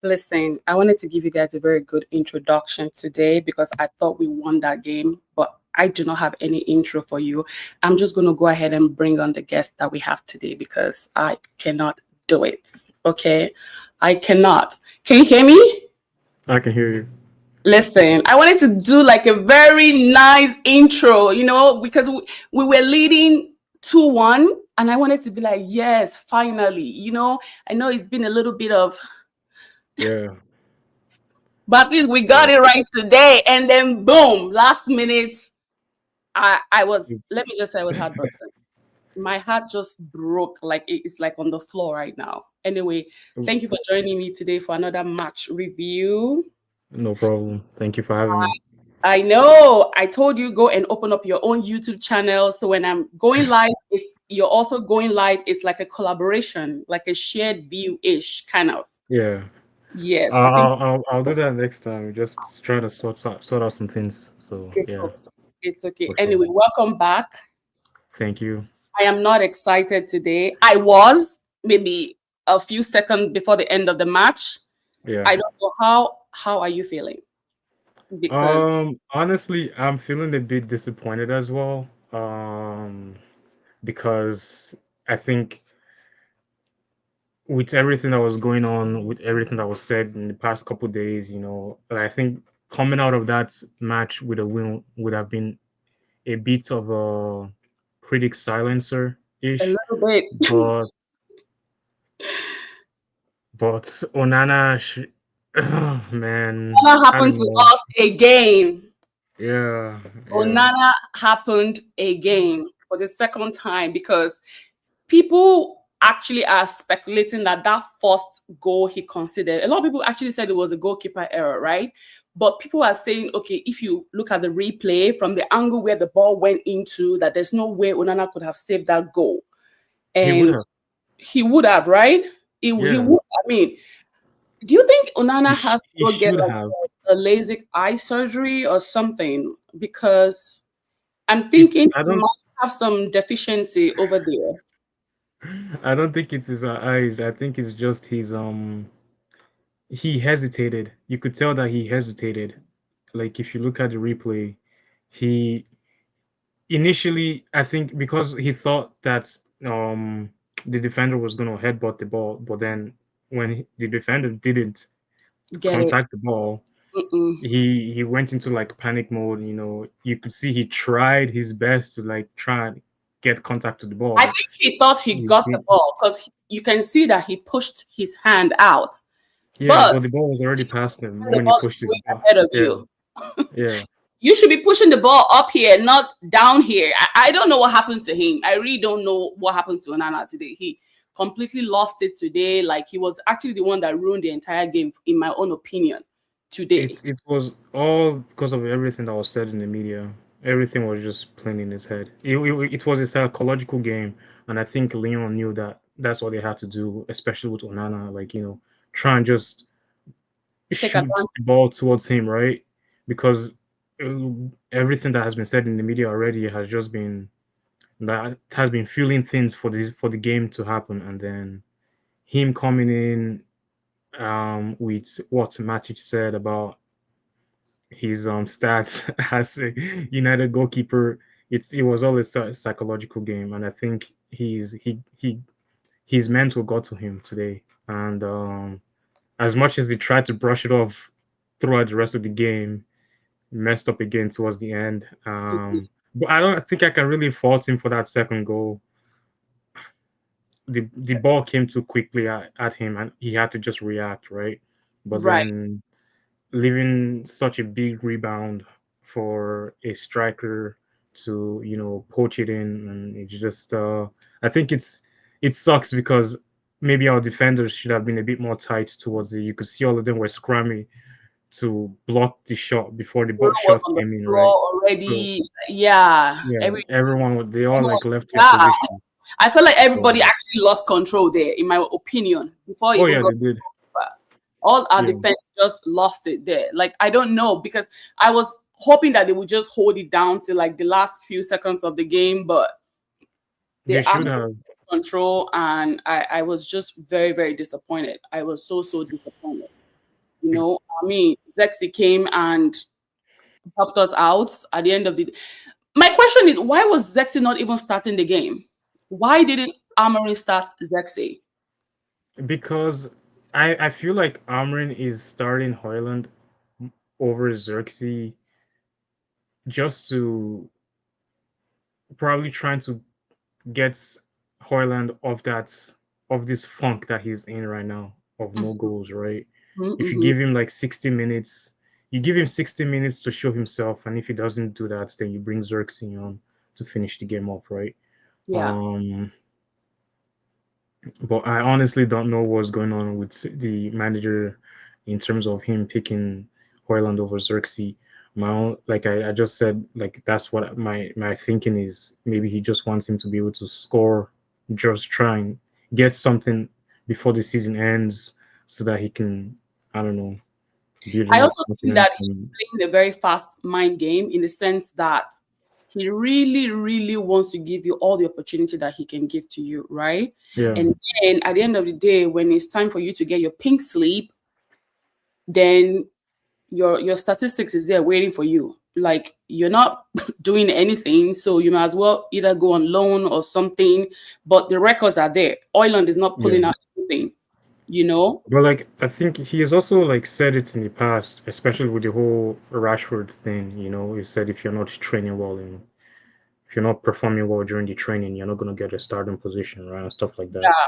Listen, I wanted to give you guys a very good introduction today because I thought we won that game, but I do not have any intro for you. I'm just going to go ahead and bring on the guest that we have today because I cannot do it. Okay? I cannot. Can you hear me? I can hear you. Listen, I wanted to do like a very nice intro, because we were leading 2-1, and I wanted to be like, yes, finally. I know it's been a little bit of, Yeah. but at least we got it right today. And then boom, last minute, I was, let me It's just say I was heartbroken. My heart just broke, like it's like on the floor right now. Anyway, thank you for joining me today for another match review. no problem. Thank you for having me. I know. I told you go and open up your own YouTube channel. So when I'm going live, if you're also going live, it's like a collaboration, like a shared view-ish kind of. Yeah. Yes, I think I'll do that next time. Just trying to sort out some things. So it's yeah, okay. It's okay. for sure. Anyway, welcome back. Thank you. I am not excited today. I was maybe a few seconds before the end of the match. Yeah. I don't know how are you feeling? Because Honestly, I'm feeling a bit disappointed as well. Because I think with everything that was going on, with everything that was said in the past couple days, I think coming out of that match with a win would have been a bit of a critic silencer a ish, little bit. but Onana, man, Onana I happened don't to know. us again. Yeah, yeah, Onana happened again for the second time because people actually are speculating that first goal he considered. A lot of people actually said it was a goalkeeper error, right? But people are saying, okay, if you look at the replay from the angle where the ball went into, that there's no way Onana could have saved that goal. he would And have. he would have, right? He Yeah, would. I mean, do you think Onana has to he go get should like have. a LASIK eye surgery or something? Because I'm It's thinking he might have some deficiency over there. I don't think it's his eyes. I think it's just his. He hesitated. You could tell that he hesitated. Like if you look at the replay, he initially, I think because he thought that the defender was going to headbutt the ball, but then when the defender didn't Get it? contact the ball, Mm-mm. he went into like panic mode. You could see he tried his best to like try and get contact with the ball, I but think he thought he got the ball because you can see that he pushed his hand out, yeah, but but the ball was already past him the when he ball is pushed his going ball. ahead of Yeah, you. yeah. You should be pushing the ball up here, not down here. I don't know what happened to him. I really don't know what happened to Onana today. He completely lost it today. Like he was actually the one that ruined the entire game, in my own opinion, today. It was all because of everything that was said in the media. Everything was just playing in his head. It was a psychological game, and I think Lyon knew that that's what they had to do, especially with Onana. Like try and just Take shoot advantage. the ball towards him, right? Because uh, everything that has been said in the media already has just been that has been fueling things for the game to happen, and then him coming in with what Matic said about his stats as a United goalkeeper. It was all a psychological game, and I think his mental got to him today. And as much as he tried to brush it off throughout the rest of the game, messed up again towards the end. But I don't think I can really fault him for that second goal. The ball came too quickly at him, and he had to just react, right? But Right. then leaving such a big rebound for a striker to poach it in, and it's just I think it sucks because maybe our defenders should have been a bit more tight towards it. You could see all of them were scramming to block the shot before the Bruno was shot on the came in, right? floor So already. Yeah. yeah, they all like left their Yeah. position. I felt like everybody So, actually lost control there, in my opinion, before it oh even yeah, got they did. over. All our Yeah, defense just lost it there. Like I don't know because I was hoping that they would just hold it down to like the last few seconds of the game, but they They should actually have. control, and I was just very, very disappointed. I was so, so disappointed. You Ex- know, I mean, Zexi came and helped us out at the end of the day. My question is, why was Zexi not even starting the game? Why didn't Amorim start Zexi? Because I feel like Amrin is starting Hoyland over Xerxes just to probably trying to get Hoyland of this funk that he's in right now of no Mhm, goals, right? If you mhm. give him like 60 minutes, you give him 60 minutes to show himself, and if he doesn't do that, then you bring Xerxes on to finish the game off, right? Yeah. Um, but I honestly don't know what's going on with the manager in terms of him picking Hoyland over Xerxes. Like I just said, like that's what my thinking is. Maybe he just wants him to be able to score, just try and get something before the season ends, so that he can, I don't know, build I enough also think that confidence he's and playing a very fast mind game in the sense that he really, really wants to give you all the opportunity that he can give to you, right? yeah. And then at the end of the day, when it's time for you to get your pink slip, then your statistics is there waiting for you. Like you're not doing anything, so you might as well either go on loan or something. But the records are there. Oiland is not Yeah. pulling out anything, you know. But like I think he has also like said it in the past, especially with the whole Rashford thing, he said if you're not training well and if you're not performing well during the training, you're not gonna get a starting position, right? And stuff like that. Yeah,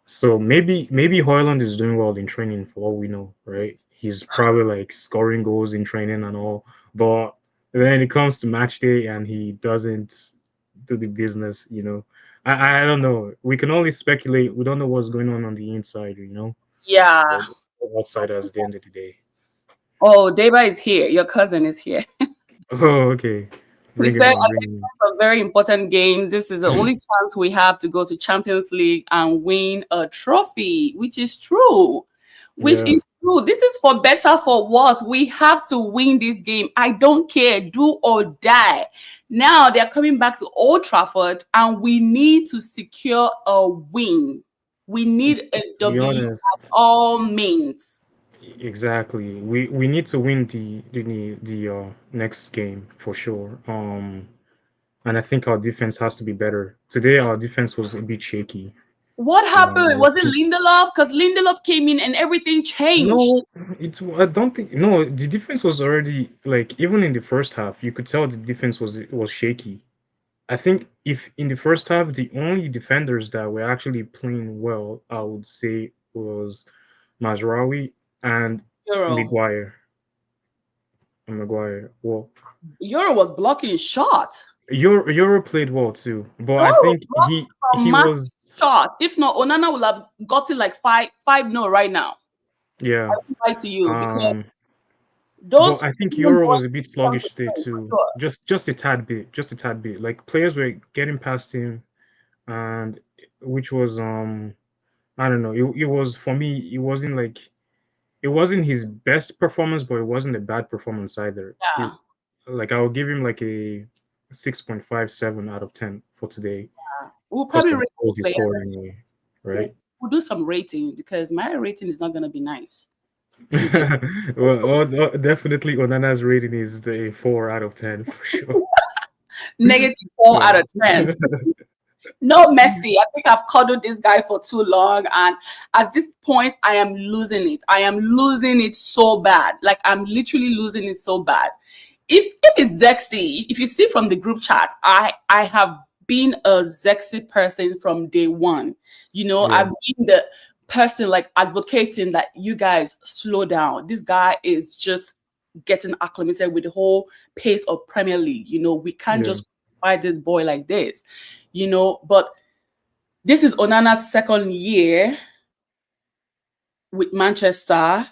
So maybe Hoyland is doing well in training for all we know, right? He's probably like scoring goals in training and all, but then it comes to match day and he doesn't do the business, I don't know. We can only speculate. We don't know what's going on the inside. yeah. We're outsiders at the end of the day. Oh, Deba is here. Your cousin is here. Oh, okay. He Bring him said, in, I bring think him that's a very important game. This is the in. only chance we have to go to Champions League and win a trophy, which is true. Which Yeah, is true. This is for better, for worse. We have to win this game. I don't care, do or die. Now they're coming back to Old Trafford, and we need to secure a win. We need a to be W at honest, all means. exactly. We need to win the next game for sure. And I think our defense has to be better. Today our defense was a bit shaky. What happened? I Was it think Lindelof? Because Lindelof came in and everything changed. no, I don't think no. The defense was already like even in the first half, you could tell the defense was shaky. I think if in the first half the only defenders that were actually playing well, I would say was Mazraoui and Euro. Maguire. And Maguire. Well, Euro was blocking shots. Euro played well too, but I Euro think blocked he some massive was shots. If not, Onana would have gotten like five no right now. I yeah. won't lie to you because Um, but those I think even Euro boys was a bit want to sluggish today play for too. sure. Just a tad bit, just a tad bit. Like players were getting past him, and which was I don't know. It was for me. It wasn't his best performance, but it wasn't a bad performance either. Yeah. Like I'll give him like a 6.57 out of 10 for today We'll because probably of the rate the goals he players. scored anyway, We'll, right? we'll do some rating because my rating is not gonna be nice today. Definitely Onana's rating is a 4 out of 10 for sure. Negative 4 out So of 10. No Messi. I think I've cuddled this guy for too long, and at this point, I am losing it. I am losing it so bad. Like I'm literally losing it so bad. If it's Zexy, if you see from the group chat, I have been a Zexy person from day one. You know, yeah, I've been the person like advocating that you guys slow down. This guy is just getting acclimated with the whole pace of Premier League. You know, we can't yeah. just fight this boy like this. You know, but this is Onana's second year with Manchester.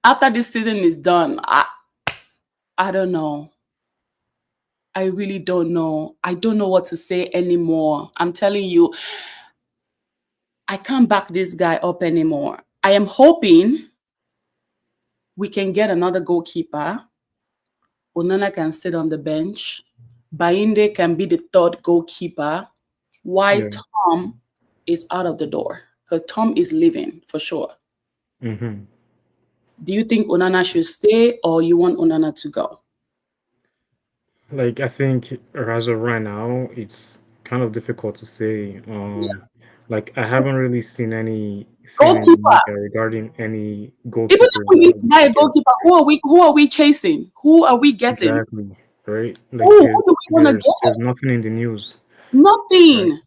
After this season is done, I don't know. I really don't know. I don't know what to say anymore. I'm telling you, I can't back this guy up anymore. I am hoping we can get another goalkeeper. Onana can sit on the bench. Bainde can be the third goalkeeper. Why Yeah. Tom is out of the door? Because Tom is leaving for sure. Hmm. Do you think Onana should stay or you want Onana to go? Like I think as of right now, it's kind of difficult to say. Like I haven't Yes. really seen anything in the Goalkeeper. media regarding any Even if goalkeepers we that need to we buy a should get. goalkeeper, who are we chasing? Who are we getting? Exactly, right? Like Who do we want to there's get? nothing in the news, right? Nothing.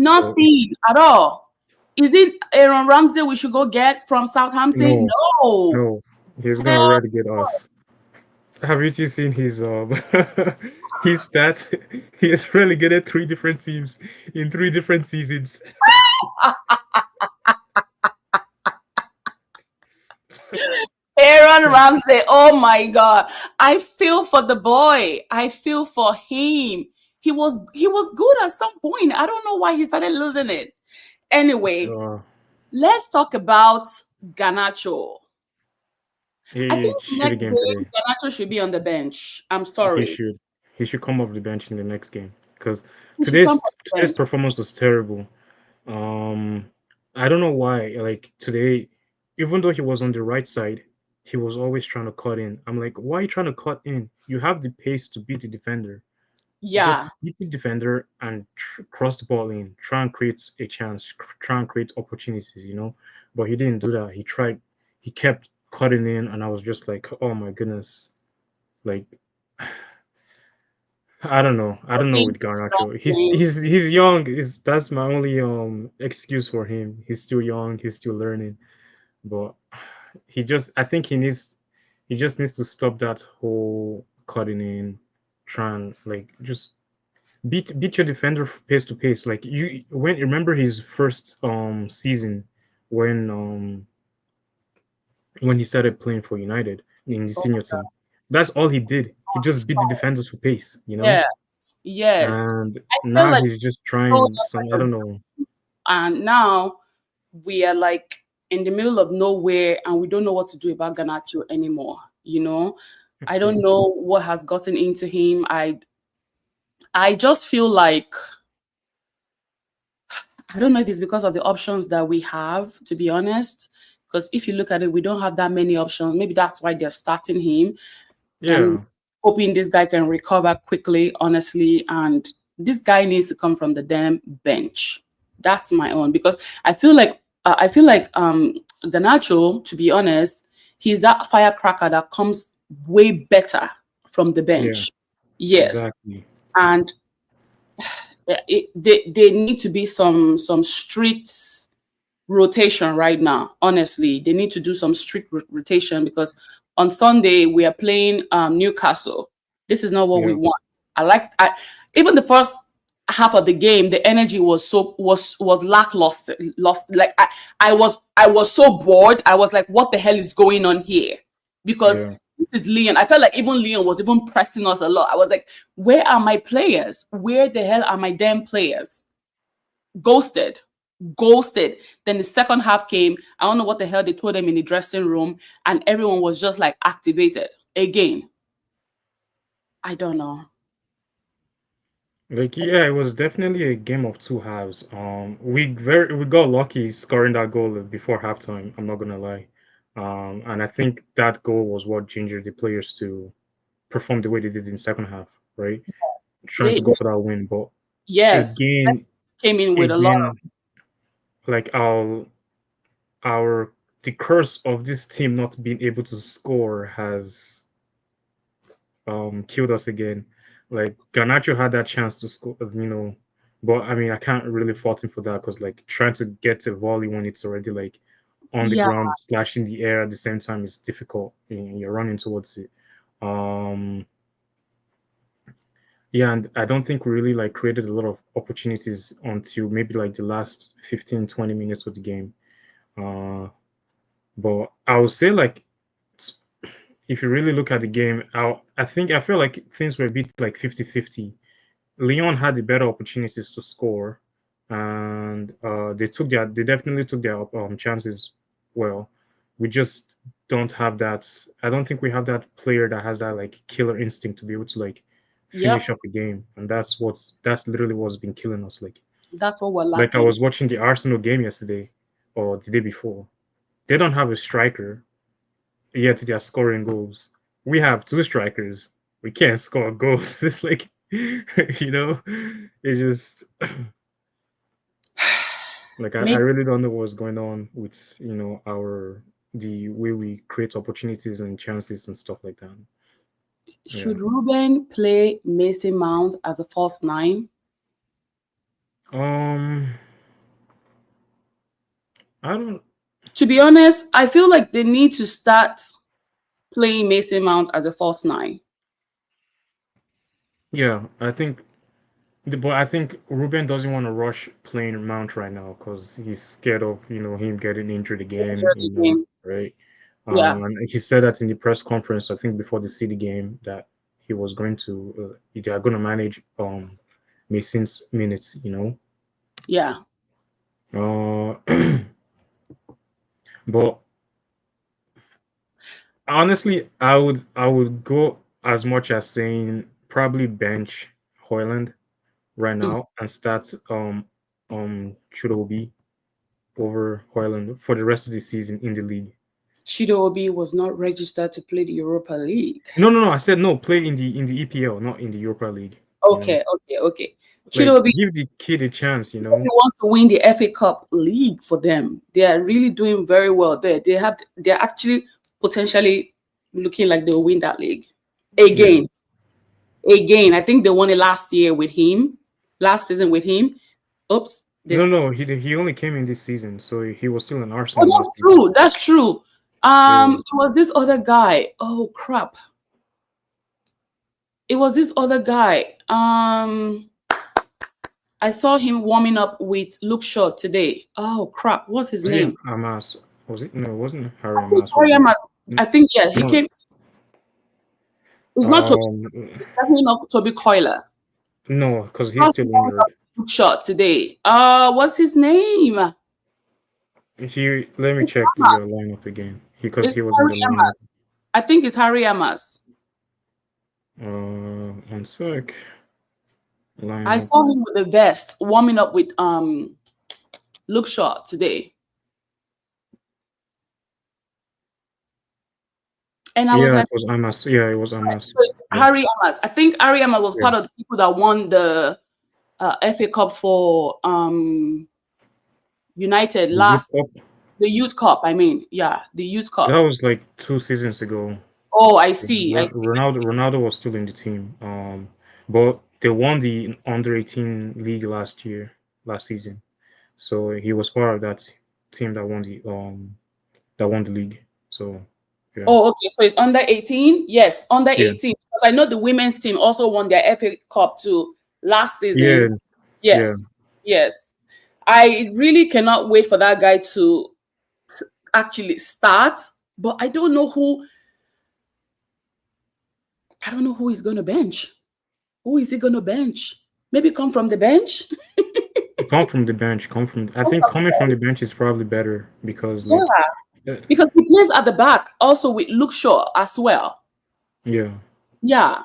So it's Nothing at all. Is it Aaron Ramsey we should go get from Southampton? no, No. no, he's gonna Hell, already get us. Have you seen his his stats? He has relegated three different teams in three different seasons. Aaron Ramsey. Oh my God. I feel for the boy. I feel for him. He was good at some point. I don't know why he started losing it. Anyway, Uh, let's talk about Ganacho. I he think should next game game today. Ganacho should be on the bench. I'm He sorry. should he should come off the bench in the next game because He should come on the today's bench. performance was terrible. Um, I don't know why. Like today, even though he was on the right side, he was always trying to cut in. I'm like, why are you trying to cut in? You have the pace to beat the defender. Just Yeah. beat the defender and cross the ball in. Try and create a chance. Try and create opportunities. But he didn't do that. He tried. He kept cutting in, and I was just like, oh my goodness. Like I don't know. I I don't know think with Garnacho. just playing. He's young. Is That's my only excuse for him. He's still young. He's still learning. But I think he just needs to stop that whole cutting in, try and like just beat your defender pace to pace. Like you when remember his first season when um when he started playing for United in the Oh senior my team. That's all he did. He just beat the God. defenders for pace. Yes. Yes. And I feel now like he's just we told trying us some, I like don't a know. and now we are like in the middle of nowhere and we don't know what to do about Ganacho anymore. I don't know what has gotten into him. I just feel like I don't know if it's because of the options that we have, to be honest. Because if you look at it, we don't have that many options. Maybe that's why they're starting him and Yeah, hoping this guy can recover quickly, honestly. And this guy needs to come from the damn bench. That's my own because I feel like Ganacho, to be honest, he's that firecracker that comes way better from the yeah, bench. Yes, exactly. and they need to be some strict rotation right now. Honestly, they need to do some strict rotation because on Sunday we are playing Newcastle. This is not what we Yeah, want. Even the first half of the game, the energy was lackluster. Lost like I was so bored. I was like, what the hell is going on here? Because yeah. this is Lyon. I felt like even Lyon was even pressing us a lot. I was like, where are my players? Where the hell are my damn players? Ghosted. Ghosted. Then the second half came. I don't know what the hell they told them in the dressing room, and everyone was just like activated again. I don't know. Like yeah, it was definitely a game of two halves. We got lucky scoring that goal before halftime. I'm not gonna lie. And I think that goal was what gingered the players to perform the way they did in second half, right? Trying They, to go for that win, but yes, again, came in with a lot of again, like our the curse of this team not being able to score has killed us again. Like Garnacho had that chance to score, but I mean I can't really fault him for that because like trying to get a volley when it's already like on the yeah, ground, slashing the air at the same time is difficult. You're running towards it. Um, yeah, and I don't think we really like created a lot of opportunities until maybe like the last 15, 20 minutes of the game. Uh, but I would say like if you really look at the game, I feel like things were a bit like 50-50. Lyon had the better opportunities to score, and they definitely took their chances well. We just don't have that. I don't think we have that player that has that like killer instinct to be able to like finish Yep. up a game, and that's literally what's been killing us. That's what we're Like I lacking. was watching the Arsenal game yesterday or the day before. They don't have a striker, yet they're scoring goals. We have two strikers. We can't score goals. It's like, you know, it's just like I Makes really don't know what's going on with the way we create opportunities and chances and stuff like that. Yeah. Should Ruben play Mason Mount as a false nine? Um, I don't. To be honest, I feel like they need to start playing Mason Mount as a false nine. Yeah, but I think Ruben doesn't want to rush playing Mount right now because he's scared of him getting injured again. Enter the game. Right? Yeah, And he said that in the press conference, I think before the City game, that he was going to they are going to manage Mason's minutes. yeah. Uh, but honestly, I would go as much as saying probably bench Hoyland right Mm. now and start Chudobi over Hoyland for the rest of the season in the league. Chido Obi was not registered to play the Europa League. No, no, no. I said no. Play in the EPL, not in the Europa League. Okay, okay, okay. Chido Like Obi give the kid a chance. he wants to win the FA Cup league for them. They are really doing very well there. They're actually potentially looking like they'll win that league. Yeah. Again, again. I think they won it last year with him, last season with him. Oops, No, this. no. He only came in this season, so he was still in Oh, Arsenal last that's season. true. That's true. Yeah. It was this other guy. Oh crap. It was this other guy. I saw him warming up with Luke Shaw today. Oh crap. What's his Was it name? Amas? Was it? No, it wasn't Harry I think Amas. Was it? Oriamas. I think yeah, he No. came. It's not Toby. Um. It's definitely not Toby Coiler. No, because he's How's he still warming up injured. with Luke Shaw today? What's his name? Let me It's check the Amas. lineup again. Because he It's was in the Harry lineup. Amas. I think it's Harry Amas. One sec. I Lineup. saw him with the vest warming up with Luke Shaw today. And I was Yeah, like, it was Amas. Yeah, it was Amas. so it's Yeah. Harry Amas. I think Harry Amas was Yeah. part of the people that won the FA Cup for United The Youth last, Cup. the Youth Cup. I mean, yeah, the Youth That Cup. was like 2 seasons ago. Oh, I see. I see. Ronaldo was still in the team. But they won the under 18 league last season. So he was part of that team that won the league. So yeah. Oh, okay. So it's under 18? Yes, under Yeah. 18. Because I know the women's team also won their FA Cup too last Yeah. season. Yeah. Yes, yes. I really cannot wait for that guy to actually start, but I don't know who he's going to bench. Who is he going to bench? Maybe come from the bench? Come from the bench. I think coming from the bench is probably better because Yeah, uh, because he plays at the back also with Luke Shaw as well. yeah. Yeah.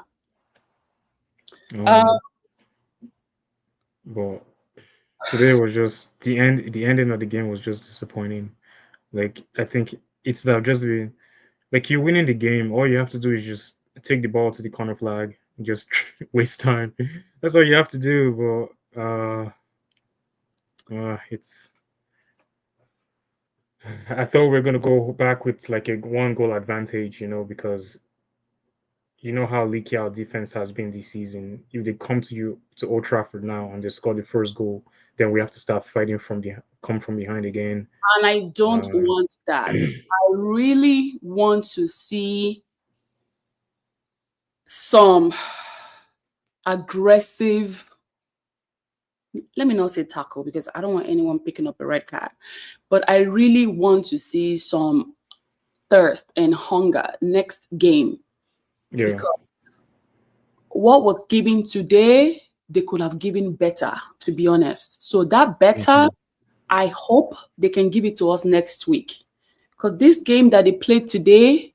Um but today was just the ending of the game was just disappointing. Like I think it's that just been like you're winning the game. All you have to do is just take the ball to the corner flag and just waste time. That's all you have to do. But it's I thought we were gonna go back with like a 1 goal advantage, because you know how leaky our defense has been this season. If they come to you to Old Trafford now and they score the first goal, then we have to start fighting come from behind again. And I don't Uh, want that. I really want to see some aggressive, let me not say tackle because I don't want anyone picking up a red card, but I really want to see some thirst and hunger next game yeah. because what was given today, they could have given better, to be honest. So that better, Mhm. I hope they can give it to us next week Because this game that they played today,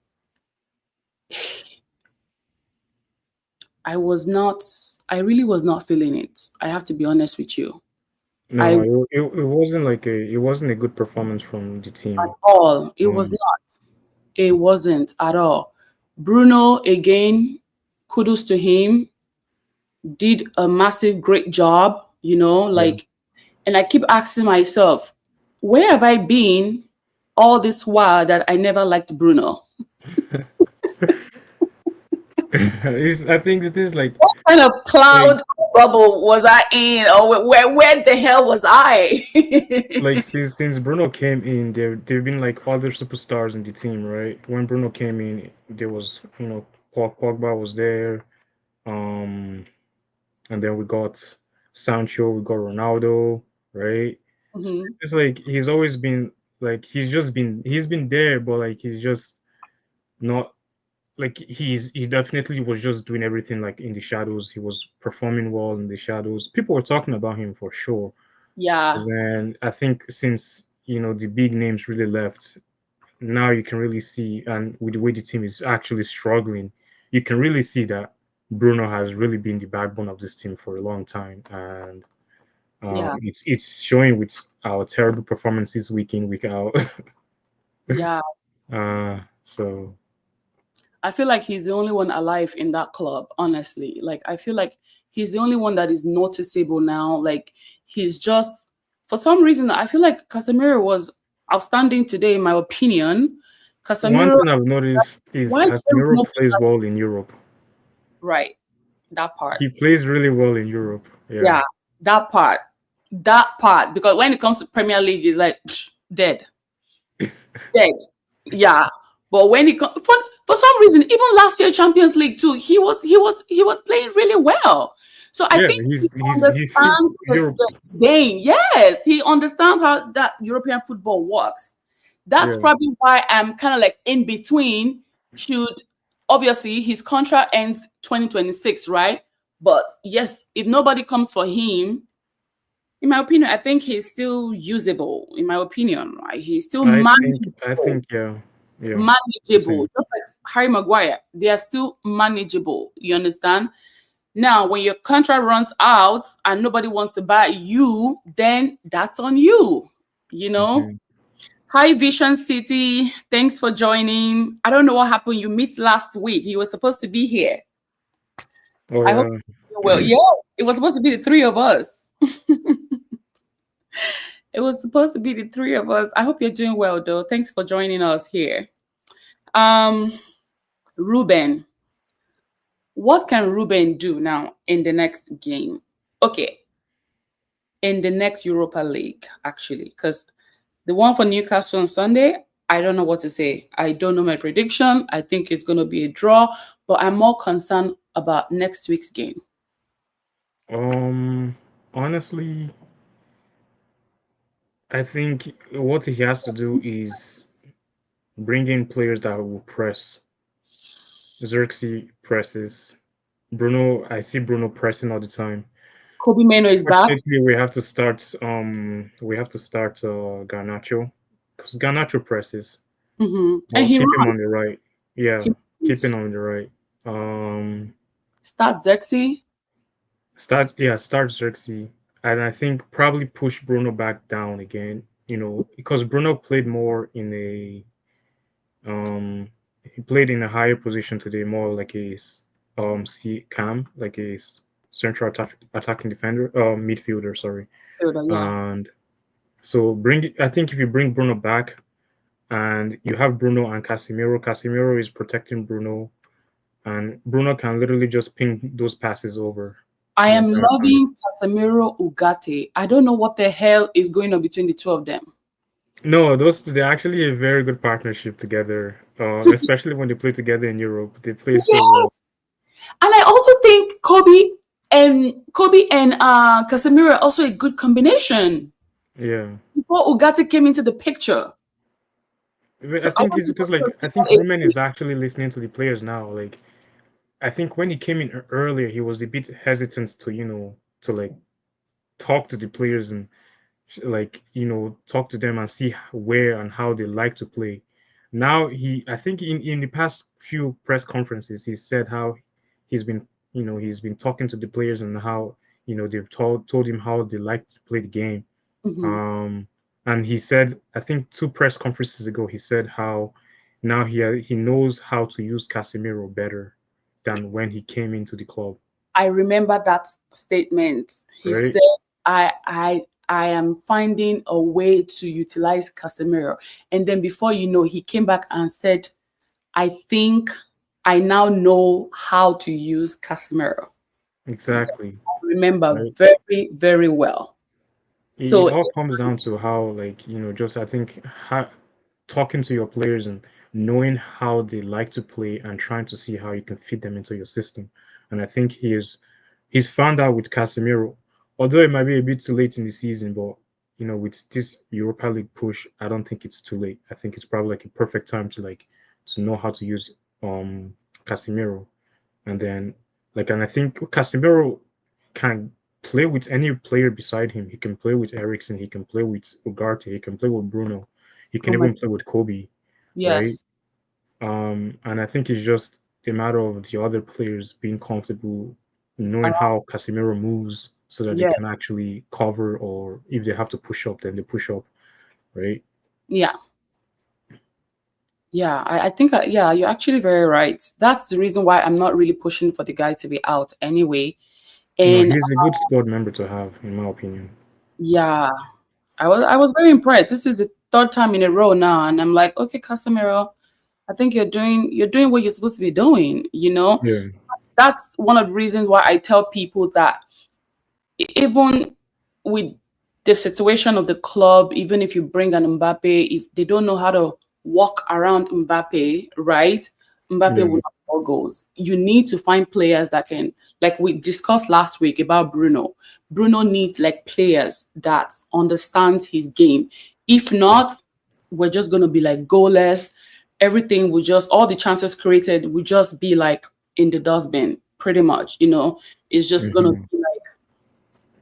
I was not, I really was not feeling it. I have to be honest with you. I No, it wasn't like it wasn't a good performance from the at team. all. It was Um, not. It wasn't at all. Bruno again, kudos to him. Did a massive great job, yeah. like, and I keep asking myself, where have I been all this while that I never liked Bruno? I think it is Kind of like cloud bubble was I in, or where the hell was I? since Bruno came in, there've been like other superstars in the team, right? When Bruno came in, there was Paul Pogba was there, um, and then we got Sancho, we got Ronaldo, right? So Mhm. it's like he's always been like he's been there, but like he's just not like he definitely was just doing everything like in the shadows. He was performing well in the shadows. People were talking about him for sure. Yeah, And then I think since the big names really left, now you can really see, and with the way the team is actually struggling, you can really see that Bruno has really been the backbone of this team for a long time, and yeah, it's showing with our terrible performances week in week out. yeah. So I feel like he's the only one alive in that club, honestly. Like, I feel like he's the only one that is noticeable now. Like, he's just, for some reason, I feel like Casemiro was outstanding today, in my opinion. one Casemiro, thing I've noticed is why didn't Casemiro nobody plays like, well in Europe. right, that part. He plays really well in Europe. Yeah. Yeah, that part. That part. Because when it comes to Premier League, it's like, dead. Dead. Yeah. But when it comes for some reason, even last year Champions League too, he was playing really well. So I Yeah, think he he fits understands Europe. the game. Yes, he understands how that European football works. That's Yeah, probably why I'm kind of like in between. Should obviously his contract ends 2026, right? But yes, if nobody comes for him, in my opinion, I think he's still usable. In my opinion, right? He's still I manageable, think yeah, yeah, the manageable, same. just like Harry Maguire. They are still manageable. You understand? Now, when your contract runs out and nobody wants to buy you, then that's on you. You know. Mhm. Hi, Vision City. Thanks for joining. I don't know what happened. You missed last week. You were supposed to be here. Oh I hope yeah, you will. Yeah, it was supposed to be the three of us. It was supposed to be the three of us. I hope you're doing well, though. Thanks for joining us here. Um, Ruben, what can Ruben do now in the next game? Okay, in the next Europa League, actually, because the one for Newcastle on Sunday, I don't know what to say. I don't know my prediction. I think it's going to be a draw, but I'm more concerned about next week's game. um, honestly, I think what he has to do is bring in players that will press. Xerxes presses. Bruno, I see Bruno pressing all the time. Kobe Meno is back. Fortunately, we have to start Garnacho because Garnacho presses. And Well, he keep him runs. on the right. Yeah, He keep him runs. on the right. Um, Start Zexi. start Xerxes, and I think probably push Bruno back down again. Because Bruno played more in a he played in a higher position today, more like C cam, like central attacking defender, midfielder, sorry. Yeah. And so I think if you bring Bruno back and you have Bruno and Casemiro is protecting Bruno, and Bruno can literally just ping those passes over I the am entire time. loving Casemiro Ugarte. I don't know what the hell is going on between the two of them. No, they're actually a very good partnership together, especially when they play together in Europe. They play so well. Yes. And I also think Kobe and Casemiro are also a good combination Yeah. before Ugarte came into the picture. I So I think want it's people because to like see I think that Roman again. is actually listening to the players now. Like I think when he came in earlier, he was a bit hesitant to to like talk to the players and like talk to them and see where and how they like to play. now I think in the past few press conferences, he said how he's been, he's been talking to the players and how, they've told him how they like to play the game. Hmm. Um, and he said, I think two press conferences ago, he said how now he knows how to use Casemiro better than when he came into the club, I remember that statement. He right? said, I am finding a way to utilize Casemiro. And then before you know, he came back and said, I think I now know how to use Casemiro. Exactly, Remember right? very, very well. It So all comes down to how, like, just I think talking to your players and knowing how they like to play and trying to see how you can fit them into your system. And I think he's found out with Casemiro, although it might be a bit too late in the season, but with this Europa League push, I don't think it's too late. I think it's probably like a perfect time to know how to use Casemiro. And then, and I think Casemiro can play with any player beside him. He can play with Eriksen, he can play with Ugarte, he can play with Bruno, he can oh my, even play with Kobe, right? yes. And I think it's just a matter of the other players being comfortable knowing Uh, how Casemiro moves so that they yes. can actually cover, or if they have to push up, then they push up, right? Yeah. Yeah. I think, yeah, you're actually very right. That's the reason why I'm not really pushing for the guy to be out anyway. No, And he's a good squad member to have, in my opinion. yeah, I was very impressed. This is the third time in a row now, and I'm like, okay, Casemiro, I think you're doing what you're supposed to be doing. Yeah. That's one of the reasons why I tell people that even with the situation of the club, even if you bring an Mbappe, if they don't know how to walk around Mbappe, right? Mbappe Yeah. will not score goals. You need to find players that can, like we discussed last week about Bruno. Bruno needs like players that understand his game. If not, we're just gonna be like goalless. Everything will just all the chances created will just be like in the dustbin, pretty much. It's just gonna Hmm. be like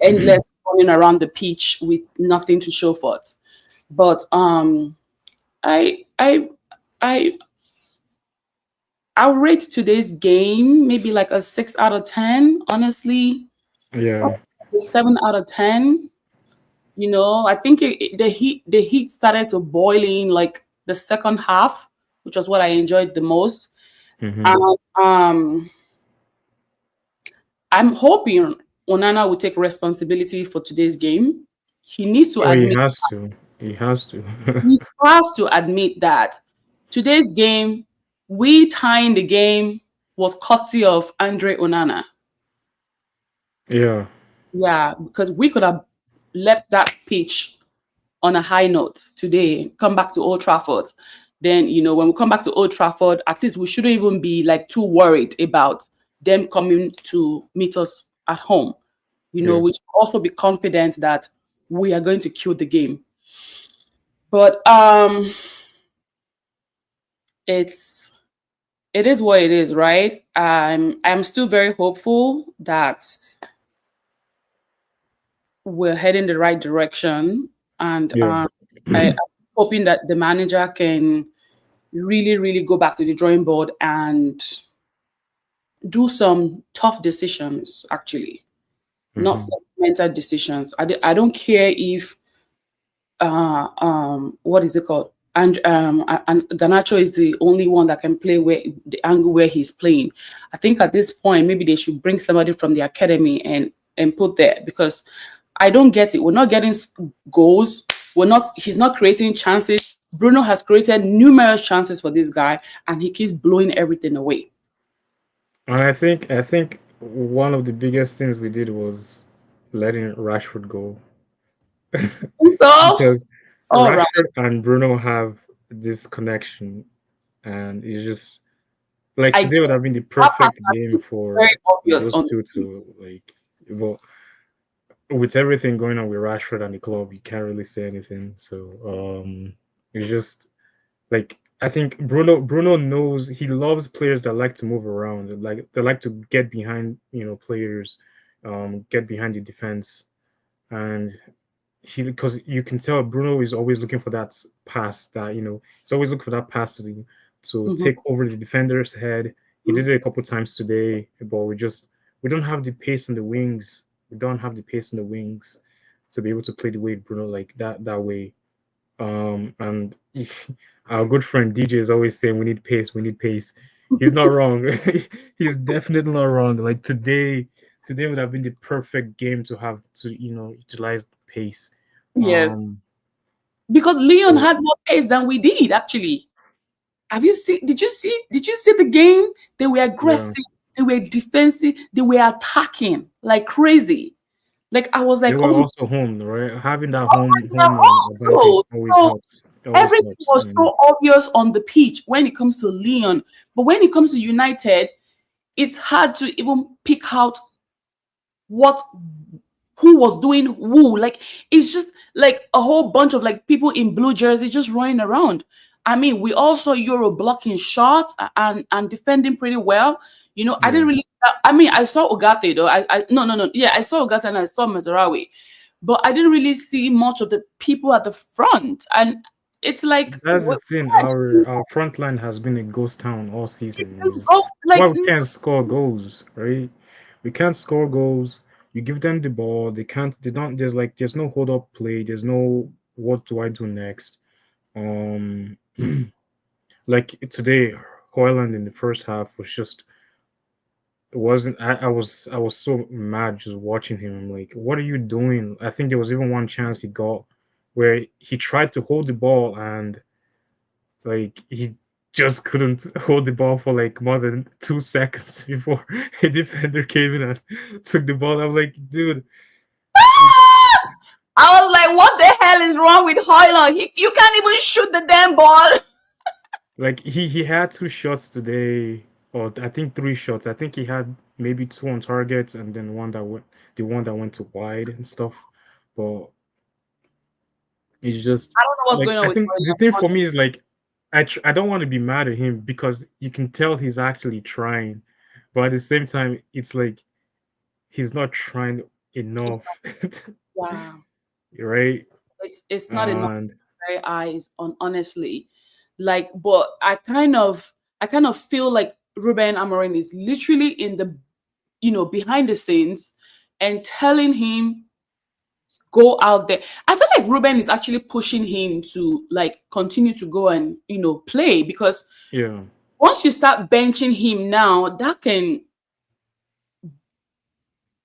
endless running around the pitch with nothing to show for it. But I I I I'll rate today's game maybe like a 6 out of 10. Honestly, Yeah. a 7 out of 10. I think the heat started to boil in like the second half, which was what I enjoyed the most. Hmm. And I'm hoping Onana will take responsibility for today's game. He needs to Oh, he admit has to. He has to. he has to admit that today's game, we tying the game was courtesy of Andre Onana. Yeah. Yeah, because we could have left that pitch on a high note today, come back to Old Trafford. Then, when we come back to Old Trafford, at least we shouldn't even be like too worried about them coming to meet us at home. Yeah. We should also be confident that we are going to kill the game. But it's it is what it is, right? I'm still very hopeful that we're heading the right direction, and Yeah. I'm hoping that the manager can really, really go back to the drawing board and do some tough decisions. Actually, not Hmm. sentimental decisions. I don't care if what is it called? And Ganacho is the only one that can play where the angle where he's playing. I think at this point maybe they should bring somebody from the academy and put there, because I don't get it. We're not getting goals. He's not creating chances. Bruno has created numerous chances for this guy, and he keeps blowing everything away. And I think one of the biggest things we did was letting Rashford go So, because all right. Rashford and Bruno have this connection, and it's just like I today would have been the that part perfect game very for obvious those on two to like. But with everything going on with Rashford and the club, you can't really say anything. So it's just like I think Bruno knows he loves players that like to move around, like they like to get behind players, get behind the defense, and he because you can tell Bruno is always looking for that pass that he's always looking for that pass to Mhm, take over the defender's head. He mhm. did it a couple times today, but we don't have the pace in the wings. We don't have the pace in the wings to be able to play the way Bruno like that way. And our good friend DJ is always saying we need pace, we need pace. He's not wrong. He's definitely not wrong. Like today would have been the perfect game to have to utilize pace. Yes, Um, because Lyon so had more pace than we did actually. Have you seen? Did you see the game? They were yeah, aggressive. They were defensive. They were attacking like crazy. Like I was they like, were oh, also home, right? Having that they're home advantage home. always So helps. It always everything helps. was so obvious on the pitch when it comes to Lyon, but when it comes to United, it's hard to even pick out what who was doing who. Like it's just like a whole bunch of like people in blue jerseys just running around. I mean, we also Euro blocking shots and defending pretty well. I Yeah, didn't really. I mean, I saw Ugarte though. I no no no. Yeah, I saw Ugarte and I saw Mazarawi, but I didn't really see much of the people at the front. And it's like, that's the thing. Our front line has been a ghost town all season. It's like why we can't score goals, right? We can't score goals. You give them the ball, they can't. They don't. There's no hold up play. There's no what do I do next. Um, like today, Hoyland in the first half was just it wasn't. I was so mad just watching him. I'm like, what are you doing? I think there was even one chance he got where he tried to hold the ball and like he just couldn't hold the ball for like more than 2 seconds before a defender came in and took the ball. I'm like, dude, I was like, what the hell is wrong with Hoyland? You can't even shoot the damn ball. like he had 2 shots today, or I think 3 shots. I think he had maybe two on target and then one that went to wide and stuff. But it's just I don't know what's like going on I with think the thing Hoyland. for me is like I don't want to be mad at him because you can tell he's actually trying, but at the same time it's like he's not trying enough, Yeah, right? it's not enough. And Very eyes on honestly, like, but I kind of feel like Ruben Amorim is literally in the behind the scenes and telling him go out there. I feel like Ruben is actually pushing him to like continue to go and play because yeah, once you start benching him now, that can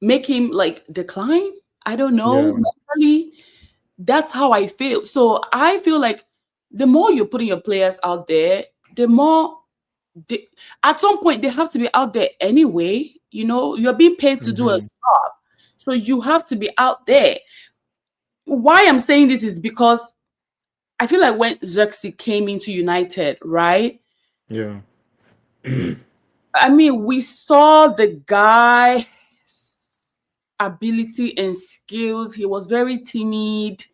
make him like decline. I don't know yeah, mentally. That's how I feel. So I feel like the more you're putting your players out there, the more they, at some point they have to be out there anyway. You're being paid to do a hmm, job, so you have to be out there. Why I'm saying this is because I feel like when Xerxes came into United, right? yeah. I mean, we saw the guy's ability and skills. He was very timid.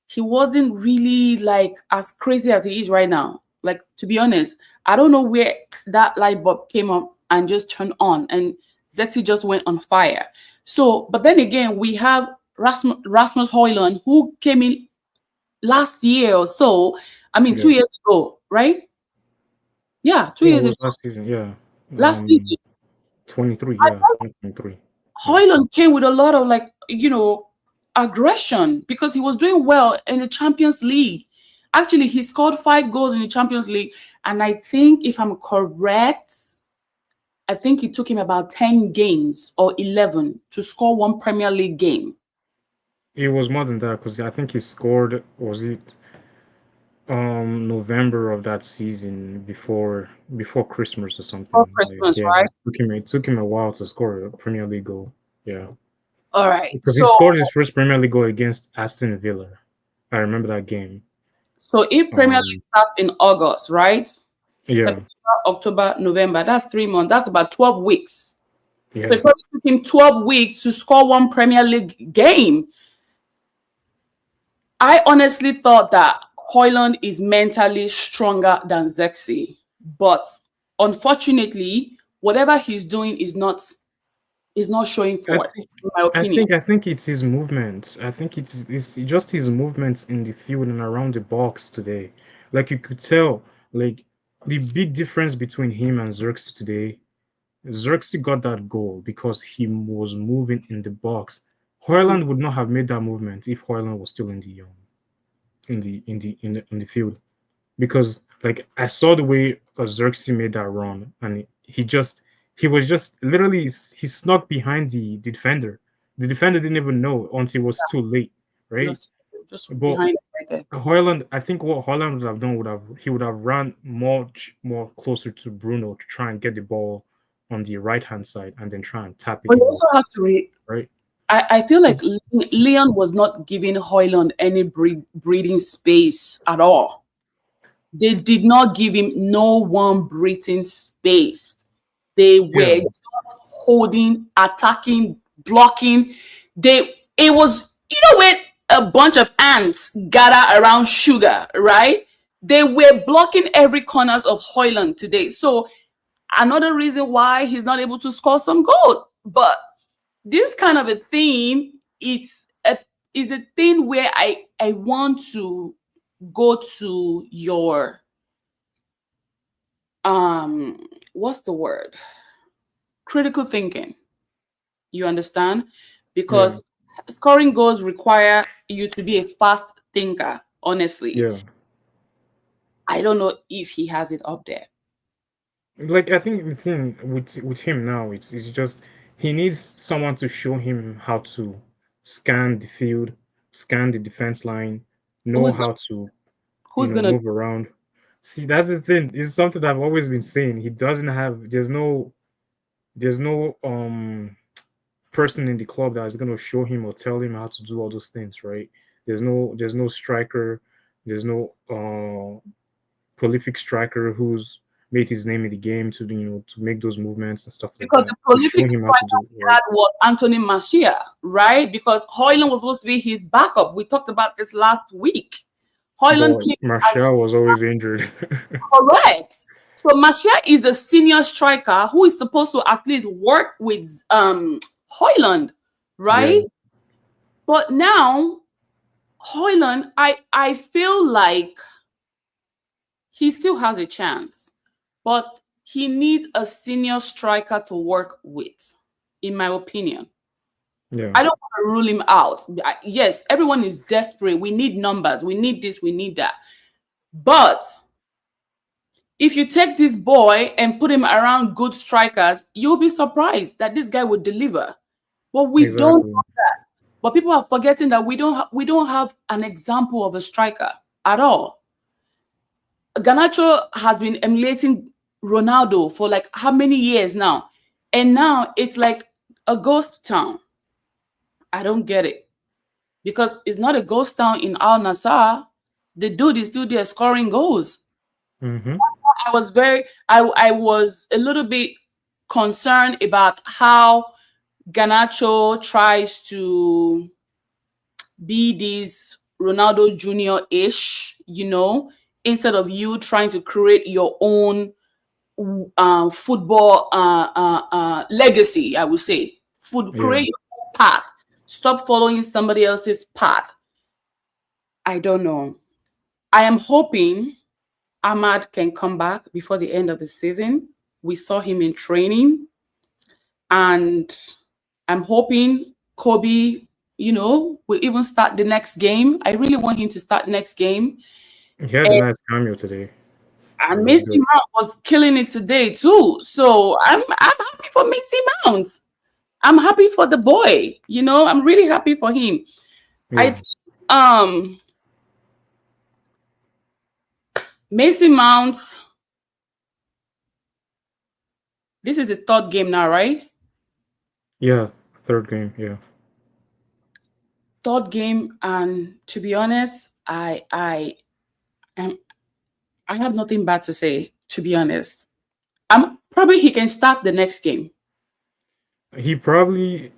He wasn't really like as crazy as he is right now. Like, to be honest, I don't know where that light bulb came up and just turned on, and Zexi just went on fire. So, but then again, we have Rasmus Hoyland who came in last year or so. I mean, Yeah, 2 years ago, right? Yeah, two yeah. It years ago, was last season. Yeah, last season. 23. Yeah, 2023. Yeah, Hoyland came with a lot of like, aggression because he was doing well in the Champions League. Actually, he scored 5 goals in the Champions League. And I think, if I'm correct, I think it took him about 10 games or 11 to score one Premier League game. it was more than that because I think he scored. Was it November of that season before Christmas or For something? Like Christmas, yeah, right? it took him a while to score a Premier League goal. Yeah. All right. Because he So, scored his first Premier League goal against Aston Villa. I remember that game. if Premier Um, League starts in August, right? yeah, September, October, November, that's 3 months. That's about 12 weeks. So yeah. it probably took him 12 weeks to score one Premier League game. I honestly thought that Hoyland is mentally stronger than Zexi. But unfortunately, whatever he's doing is not is not showing I forth, think in my opinion. I think it's his movement. I think it's just his movements in the field and around the box today. Like you could tell, like the big difference between him and Xerxes today. Xerxes got that goal because he was moving in the box. Mm. Hoyland would not have made that movement if Hoyland was still in the field. Because like I saw the way Xerxes made that run, and he was just literally he snuck behind the defender. The defender didn't even know until it was too late, right? Just But behind it right there. Hoyland, I think what Hoyland would have done would have run much more closer to Bruno to try and get the ball on the right hand side and then try and tap it But you in also box, have to right? I feel like It's, Leon was not giving Hoyland any breathing space at all. They did not give him no one breathing space. They were yeah, just holding, attacking, blocking. It was, when a bunch of ants gather around sugar, right? They were blocking every corners of Hoyland today. So another reason why he's not able to score some goal. But this kind of a thing, is a thing where I want to go to your what's the word, critical thinking. You understand? yeah, Because scoring goals require you to be a fast thinker. Honestly, yeah. I don't know if he has it up there. Like I think the thing with him now, it's just he needs someone to show him how to scan the field, scan the defense line, know who's how gonna, to who's gonna move around. See, that's the thing. It's something that I've always been saying. He doesn't have. There's no person in the club that is going to show him or tell him how to do all those things, right? There's no striker. There's no prolific striker who's made his name in the game to to make those movements and stuff like because that the to show prolific him how to striker do it, he right? had was Anthony Marcia, right? Because Hoyland was supposed to be his backup. We talked about this last week. Hoyland But came as Martial was always injured. correct. So Marcia is a senior striker who is supposed to at least work with Hoyland, Yeah, right? But now Hoyland, I feel like he still has a chance, but he needs a senior striker to work with, in my opinion. yeah, I don't want to rule him out. Yes, everyone is desperate. We need numbers. We need this. We need that. But if you take this boy and put him around good strikers, you'll be surprised that this guy would deliver. But we don't. exactly. But people are forgetting that we don't have an example of a striker at all. Ganacho has been emulating Ronaldo for like how many years now? And now it's like a ghost town. I don't get it. Because it's not a ghost town in Al Nassr. The dude is still there scoring goals. Mm-hmm. I was a little bit concerned about how Ganacho tries to be this Ronaldo Jr. ish, instead of you trying to create your own football legacy, I would say. Yeah, Create your own path. Stop following somebody else's path. I don't know. I am hoping Ahmad can come back before the end of the season. We saw him in training, and I'm hoping Kobe, will even start the next game. I really want him to start next game. he had a And, nice cameo today. It and was Macy good. Mount was killing it today too. So I'm happy for Macy Mount. I'm happy for the boy. I'm really happy for him. I Yeah, think Macy Mount. This is his third game now, right? yeah. Third game. Yeah, Third game, and to be honest, am I have nothing bad to say. To be honest, probably he can start the next game. he probably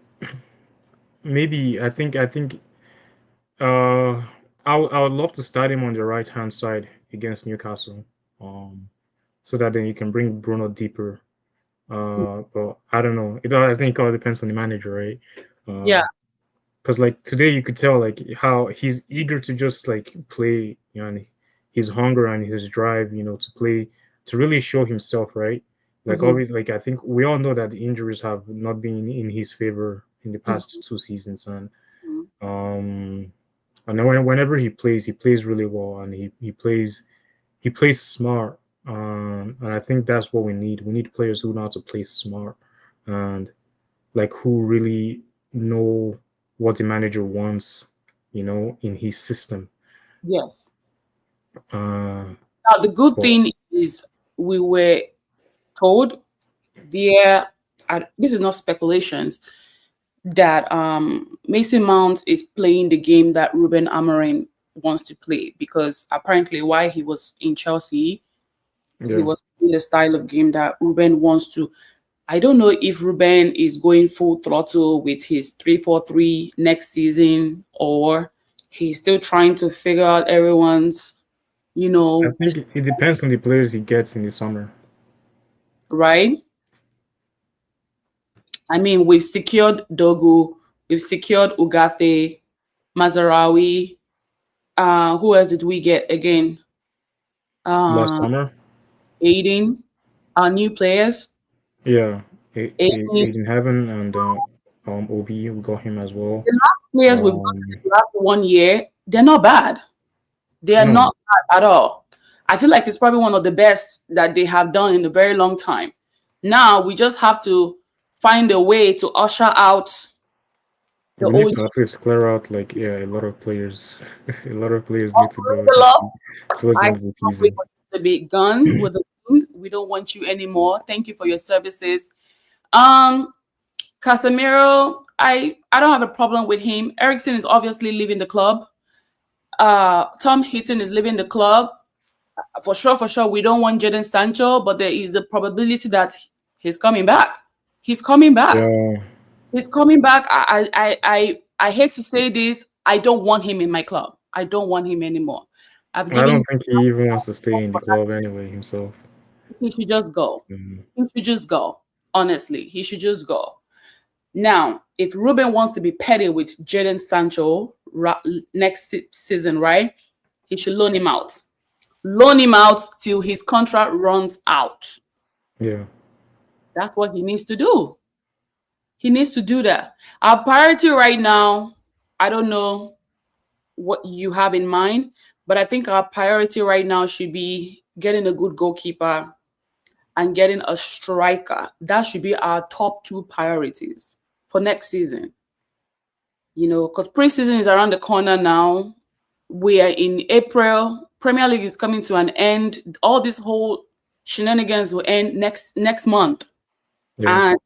maybe I think Uh, I would love to start him on the right hand side against Newcastle. So that then you can bring Bruno deeper But I don't know. I think it all depends on the manager, right? Yeah. Because like today you could tell like how he's eager to just like play, and his hunger and his drive, to play, to really show himself, right? Like Mm-hmm. obviously, like I think we all know that the injuries have not been in his favor in the past two seasons, um and then whenever he plays really well, and he plays smart. And I think that's what we need. We need players who know how to play smart, and like who really know what the manager wants, in his system. Yes. Uh, Now the good but thing is we were told via this is not speculations that Mason Mount is playing the game that Ruben Amorim wants to play because apparently while he was in Chelsea, he yeah, was playing the style of game that Ruben wants to. I don't know if Ruben is going full throttle with his 3-4-3 next season or he's still trying to figure out everyone's, you I know, think it depends on the players he gets in the summer. right? I mean, we've secured Dogu, we've secured Ugarte, Mazarawi. Who else did we get again? Last Uh, summer, Aiden, our new players. yeah, Aiden, Aiden Heaven and Obi, we got him as well. the last players we've got Um, in the last 1 year, they're not bad. They are no, not bad at all. I feel like it's probably one of the best that they have done in a very long time. Now we just have to find a way to usher out the we need OG. to at least clear out like a lot of players. A lot of players need to go Lindelof, towards I the end of the can't wait season. for you to be gone with the team. We don't want you anymore. Thank you for your services. Um, Casemiro, I don't have a problem with him. Ericsson is obviously leaving the club. Tom Hitton is leaving the club. For sure, we don't want Jadon Sancho, but there is the probability that he's coming back. He's coming back. Yeah, He's coming back. I hate to say this. I don't want him in my club. I don't want him anymore. I've I don't given. think he even wants to stay in the club anyway himself. He should just go. So, He should just go. Honestly, he should just go. Now, if Ruben wants to be petty with Jadon Sancho next season, right? He should loan him out. Loan him out till his contract runs out. yeah. That's what he needs to do. He needs to do that. Our priority right now, I don't know what you have in mind, but I think our priority right now should be getting a good goalkeeper and getting a striker. That should be our top two priorities for next season. Because preseason is around the corner now. We are in April. Premier League is coming to an end. All this whole shenanigans will end next month. Yeah. And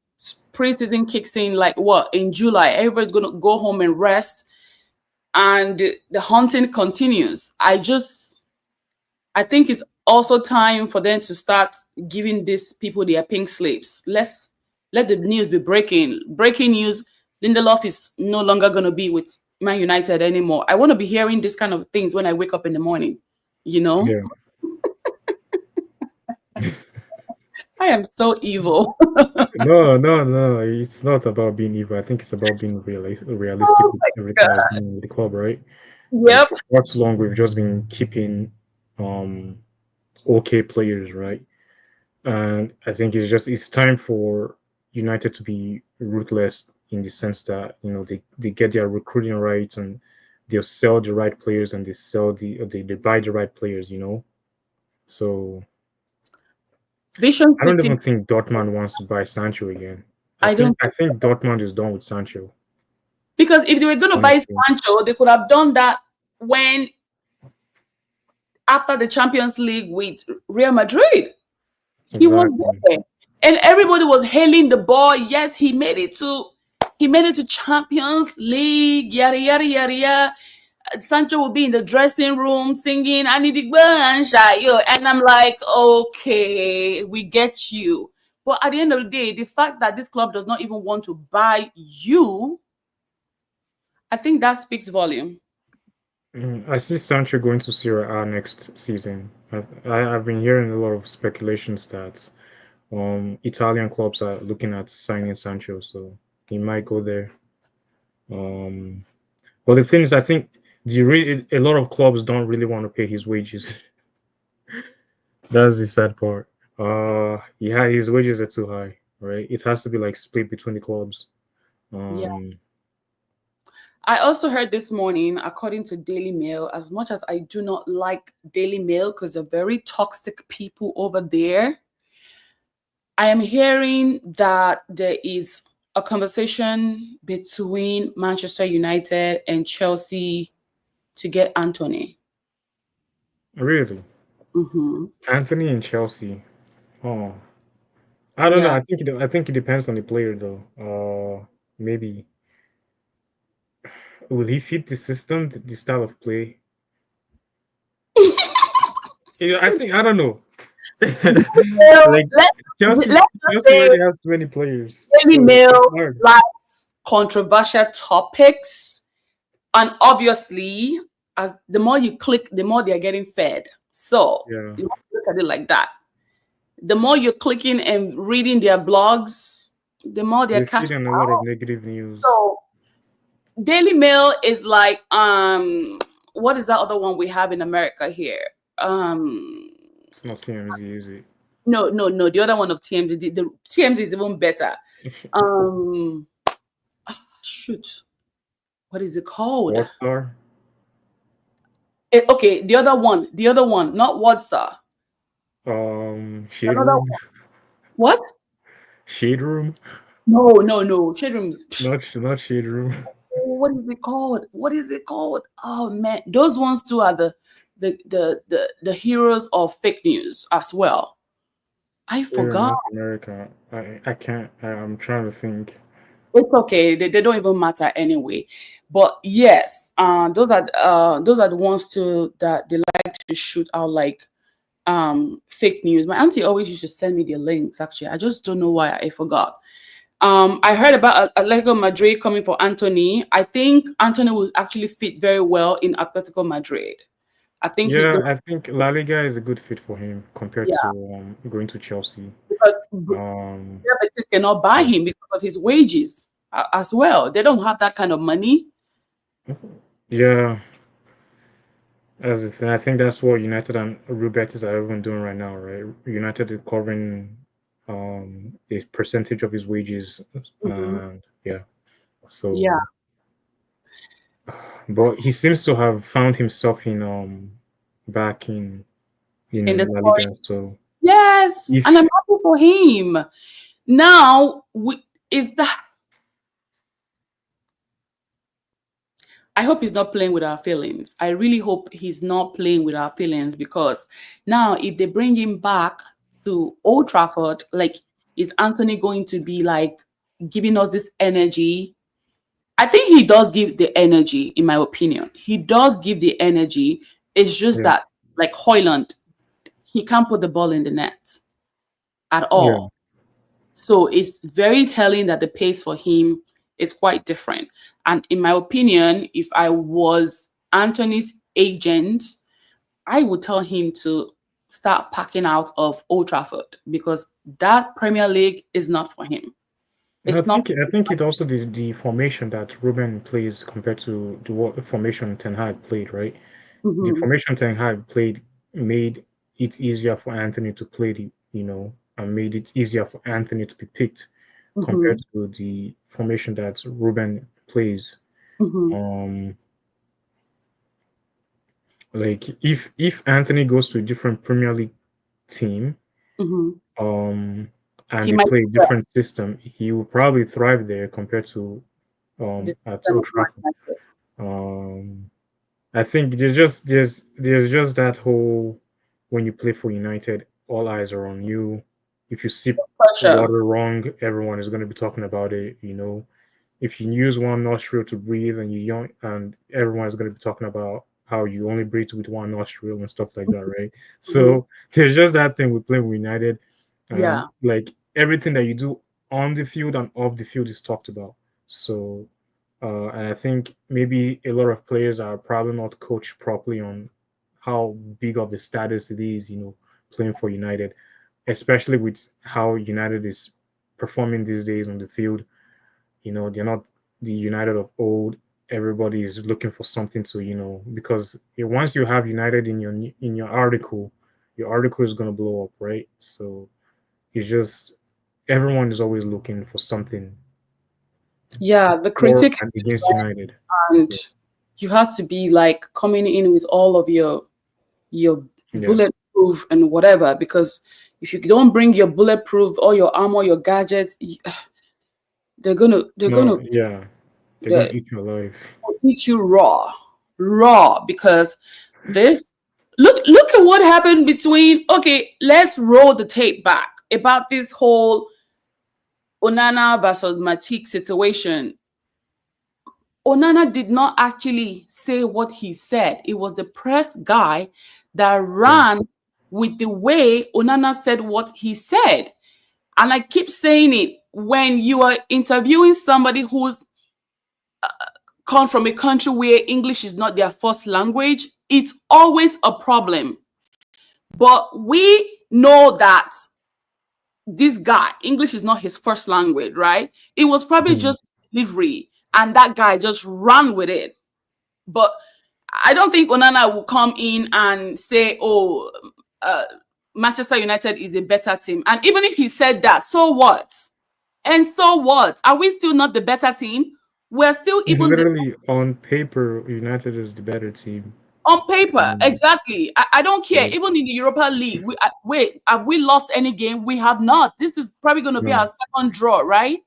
preseason kicks in like what in July. Everybody's gonna go home and rest, and the hunting continues. I think it's also time for them to start giving these people their pink slips. Let the news be breaking. Breaking news: Lindelof is no longer gonna be with Man United anymore. I want to be hearing these kind of things when I wake up in the morning. You know, Yeah. I am so evil. No, no, no. It's not about being evil. I think it's about being realistic Oh with my everything that's god. going on with the club, right? Like Yep. for far too long, we've just been keeping um okay players, right? And I think it's time for United to be ruthless in the sense that they get their recruiting right, and they'll sell the right players, and they buy the right players. So Vision I don't City. even think Dortmund wants to buy Sancho again. I I think don't I think Dortmund is done with Sancho. because if they were going to buy Honestly, Sancho, they could have done that when after the Champions League with Real Madrid. He was exactly. there, and everybody was hailing the boy. Yes, he made it to Champions League. Yada yada yada yada. Sancho will be in the dressing room singing "Anidigba and Shayo," and I'm like, okay, we get you. But at the end of the day, the fact that this club does not even want to buy you, I think that speaks volume. I see Sancho going to Serie A next season. I've been hearing a lot of speculations that Italian clubs are looking at signing Sancho, so he might go there. Um, but the thing is, I think a lot of clubs don't really want to pay his wages. That's the sad part. Yeah, his wages are too high, right? It has to be like split between the clubs. Yeah. Um, I also heard this morning, according to Daily Mail, as much as I do not like Daily Mail because they're very toxic people over there, I am hearing that there is a conversation between Manchester United and Chelsea to get Anthony. really, Hmm. Anthony and Chelsea. Oh, I don't know. Yeah. I think it depends on the player though. Maybe will he fit the system, the style of play? Yeah, I think I don't know. Mail, Like let's just Chelsea say already has too many players, Daily so Mail it's hard. likes controversial topics, and obviously, as the more you click, the more they are getting fed. So Yeah, you have to look at it like that. The more you're clicking and reading their blogs, the more they're they catching feed on a lot of out. negative news. So Daily Mail is like what is that other one we have in America here? Um It's not TMZ, is it? no, the other one of TMZ. The TMZ is even better. Um shoot. What is it called? What star? Okay, the other one, not WordStar. Shade Another room, one. What? shade room, No. Shade rooms. not shade room. What is it called? What is it called? Oh man, those ones too are the heroes of fake news as well. I Here in forgot. North America, I can't. I'm trying to think. It's okay. They don't even matter anyway. But yes, those are the ones too that they like to shoot out like fake news. My auntie always used to send me the links. Actually, I just don't know why I forgot. I heard about Atletico Madrid coming for Anthony. I think Anthony will actually fit very well in Atletico Madrid. I think he's Yeah, going to, I think La Liga is a good fit for him compared yeah, to going to Chelsea. because Um, Real Betis cannot buy yeah, him because of his wages as well. They don't have that kind of money. yeah, as the thing. I think that's what United and Rubetis are even doing right now, right? United is covering a percentage of his wages, Mhm. and yeah. Yeah, So, but he seems to have found himself in back in the in La story. Liga. So Yes, if and I'm happy for him. Now, is that I hope he's not playing with our feelings. I really hope he's not playing with our feelings because now, if they bring him back to Old Trafford, like, is Anthony going to be like giving us this energy? I think he does give the energy, in my opinion. He does give the energy. It's just yeah, that, like Hoyland, he can't put the ball in the net at yeah, all. So it's very telling that the pace for him is quite different. And in my opinion, if I was Anthony's agent, I would tell him to start packing out of Old Trafford because that Premier League is not for him. and It's not. I think it also the formation that Ruben plays compared to the what formation Ten Hag played, right? The Mhm, formation Ten Hag played made it easier for Anthony to play and made it easier for Anthony to be picked compared mhm, to the formation that Ruben plays. mhm, Um, like if Anthony goes to a different Premier League team, mhm. um, and He they might play a do different system, he will probably thrive there compared to the at system Old of Man Trafford. United. Um, I think there's just that whole when you play for United, all eyes are on you. If you sip Pressure. water wrong, everyone is going to be talking about it. You know, if you use one nostril to breathe and you yawn, and everyone's going to be talking about how you only breathe with one nostril and stuff like that, right? Mhm. So there's just that thing with playing with United, and Yeah. like everything that you do on the field and off the field is talked about. So and I think maybe a lot of players are probably not coached properly on how big of the status it is, playing for United. especially with how United is performing these days on the field. You know, they're not the United of old. Everybody is looking for something to, because once you have United in your article is gonna blow up, right? So it's just everyone is always looking for something Yeah, the for critic and is against United. different, Yeah, and you have to be like coming in with all of your yeah. bulletproof and whatever, because if you don't bring your bulletproof, all your armor, your gadgets, they're No, gonna yeah, they're gonna they're eat you alive. eat you raw, because this look at what happened between. Okay, let's roll the tape back about this whole Onana versus Matic situation. Onana did not actually say what he said. It was the press guy that Yeah, ran with the way Onana said what he said. And I keep saying it, when you are interviewing somebody who's come from a country where English is not their first language, it's always a problem. But we know that this guy, English is not his first language, right? It was probably mhm. just delivery, and that guy just ran with it. But I don't think Onana will come in and say, "Oh, uh, Manchester United is a better team." And even if he said that, so what? And so what? Are we still not the better team? We're still even the Literally on paper, United is the better team. on paper, Um, exactly. I don't care. like Even in the Europa League, wait, have we lost any game? We have not. This is probably going to be no, our second draw, right?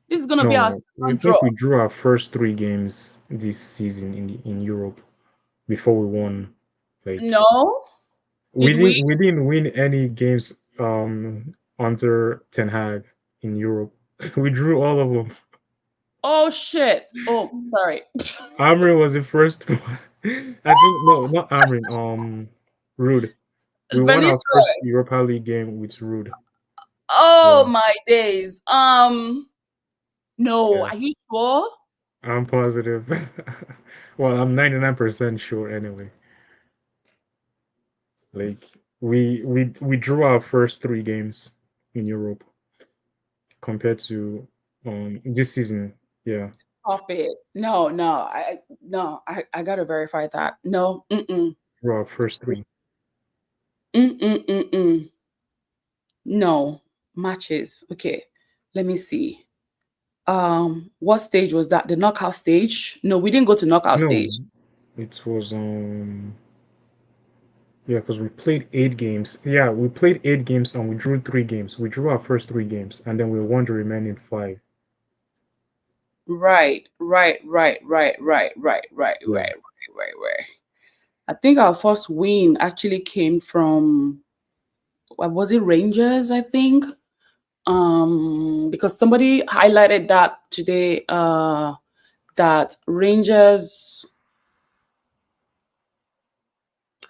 This is going to be our no. I second draw. think we drew our first three games this season in Europe before we won. Like No, we did we? didn't win any games under Ten Hag in Europe. We drew all of them. Oh shit! Oh, sorry. Amrin was the first one. I think no, not Amrin. Rude. We won Venice. our first Europa League game with Rude. Oh Yeah, my days. No, yeah. are you sure? I'm positive. Well, I'm 99% sure anyway. Like we drew our first three games in Europe compared to this season. Yeah, Stop it. No, no, I gotta verify that. No, drew our first three. mm. No matches. Okay, let me see. What stage was that? The knockout stage? No, we didn't go to knockout No, stage. it was yeah, because we played 8 games. Yeah, we played 8 games and we drew 3 games. We drew our first 3 games and then we won the remaining 5. Yeah. Right. I think our first win actually came from, what was it, Rangers, I think. Because somebody highlighted that today, that Rangers,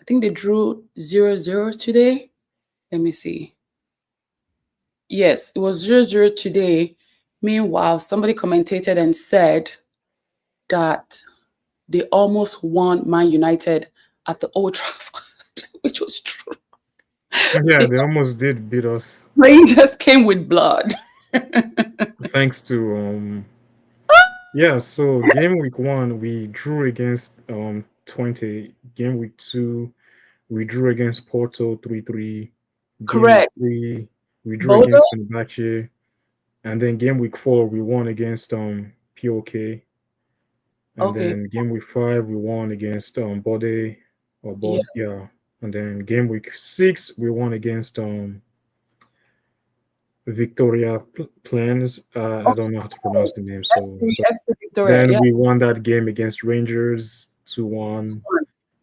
I think they drew 0-0 today. Let me see. Yes, it was 0-0 today. Meanwhile, somebody commentated and said that they almost won Man United at the Old Trafford, which was true. Yeah, The they almost did beat us Rangers came with blood. thanks to yeah, so game week 1 we drew against 20. Game week 2 we drew against Porto 3-3. Game week Correct. 3 we drew Bodo? against Fenerbahce, and then game week 4 we won against POK, and Okay. then game week 5 we won against Bode or Yeah. Bod, yeah, and then game week 6 we won against Victoria Plans. I don't know how to pronounce the Yes. name. So FC Victoria. then Yeah. we won that game against Rangers 2-1,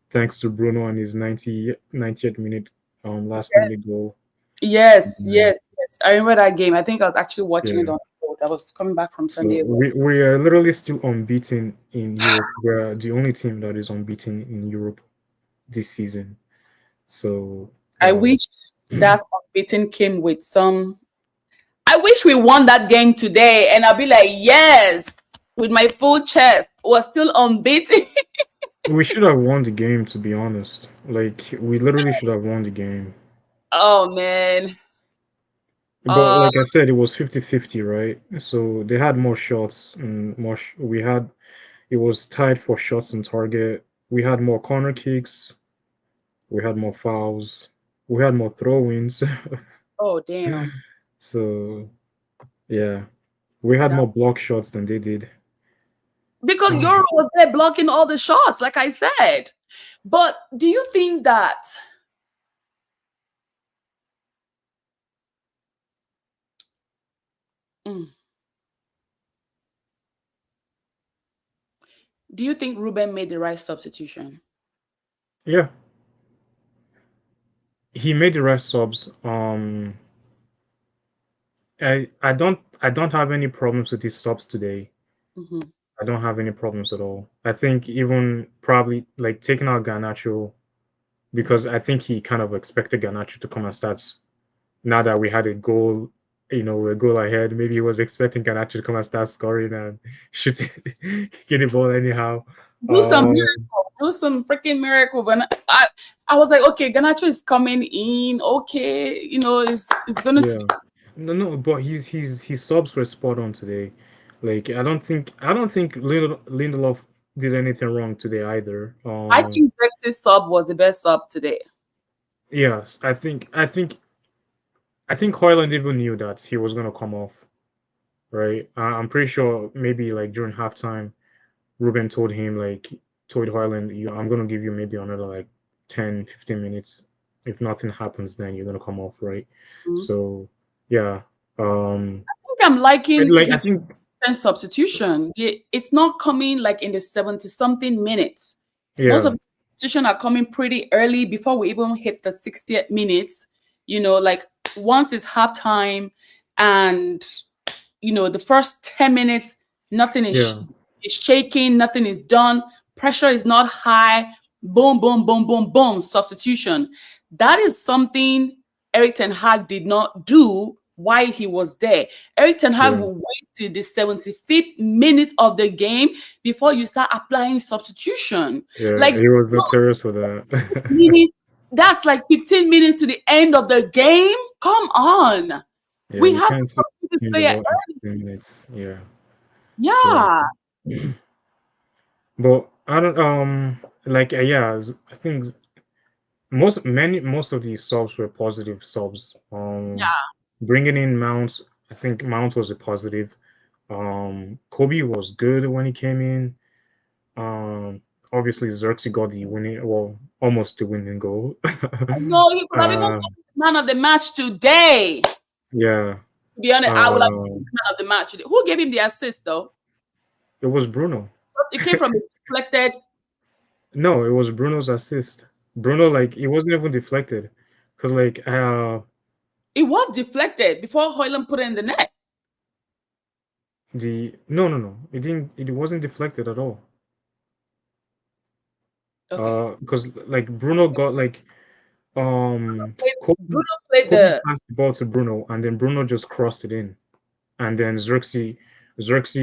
thanks to Bruno and his 90th minute last minute goal. Mm, Yes. I remember that game. I think I was actually watching it yeah. on the road. I was coming back from San So Diego. we are literally still unbeaten in Europe. We're the only team that is unbeaten in Europe this season. So I wish that unbeaten came with some. I wish we won that game today, and I'll be like, yes, with my full chest. We're still unbeaten. we should have won the game, to be honest. Like we literally should have won the game. Oh man. But Uh like I said, it was 50-50, right? So they had more shots and we had it was tied for shots on target. We had more corner kicks, we had more fouls, we had more throw-ins. oh damn. So yeah, we had That, more block shots than they did. because Euro was there blocking all the shots, like I said. But do you think that mm, do you think Ruben made the right substitution? Yeah, he made the right subs. I don't have any problems with his subs today. Hmm. I don't have any problems at all. I think even probably like taking out Garnacho because I think he kind of expected Garnacho to come and start. Now that we had a goal, a goal ahead, maybe he was expecting Garnacho to come and start scoring and shooting, get the ball anyhow. Do some Um, miracle, do some freaking miracle. When I was like, okay, Ganacho is coming in. Okay, it's gonna yeah, no, no, but his subs were spot on today. Like I don't think Lindelof did anything wrong today either. I think Zex's sub was the best sub today. Yes, I think Hoyland even knew that he was gonna come off, right? I'm pretty sure maybe like during halftime, Ruben told him like told Hoyland, I'm gonna give you maybe another like 10, 15 minutes. If nothing happens, then you're gonna come off, right? Mhm. So yeah, um, I think I'm liking like I his think substitution. It's not coming like in the 70 something minutes. Most of yeah, the substitution are coming pretty early before we even hit the 60th minutes. Like once it's halftime and the first 10 minutes, nothing yeah, is shaking, nothing is done, pressure is not high, boom, boom, boom, boom, boom, substitution. That is something Eric Ten Hag did not do while he was there. Eric Ten Hag yeah, will wait till the 75th minute of the game before you start applying substitution. yeah. Like, He was no, notorious for that. minutes, that's like 15 minutes to the end of the game. Come on. Yeah, We you have to can't substitute this in the player. ball in 15 minutes. Yeah. So, Yeah. but I don't like yeah, I think most of these subs were positive subs. Yeah. Bringing in Mount, I think Mount was a positive. Kobe was good when he came in. Obviously Xerxes got the winning, well, almost the winning goal. No, he could have even uh, gotten man of the match today. yeah. To be honest, I would have Uh, been man of the match today. Who gave him the assist though? it was Bruno. It came from a deflected. No, it was Bruno's assist. Bruno like it wasn't even deflected, because like It was deflected before Hoyland put it in the net. the no, it wasn't deflected at all. Okay. Because like Bruno got like Kobe, Bruno played Kobe the. passed the ball to Bruno and then Bruno just crossed it in. And then Xerxes because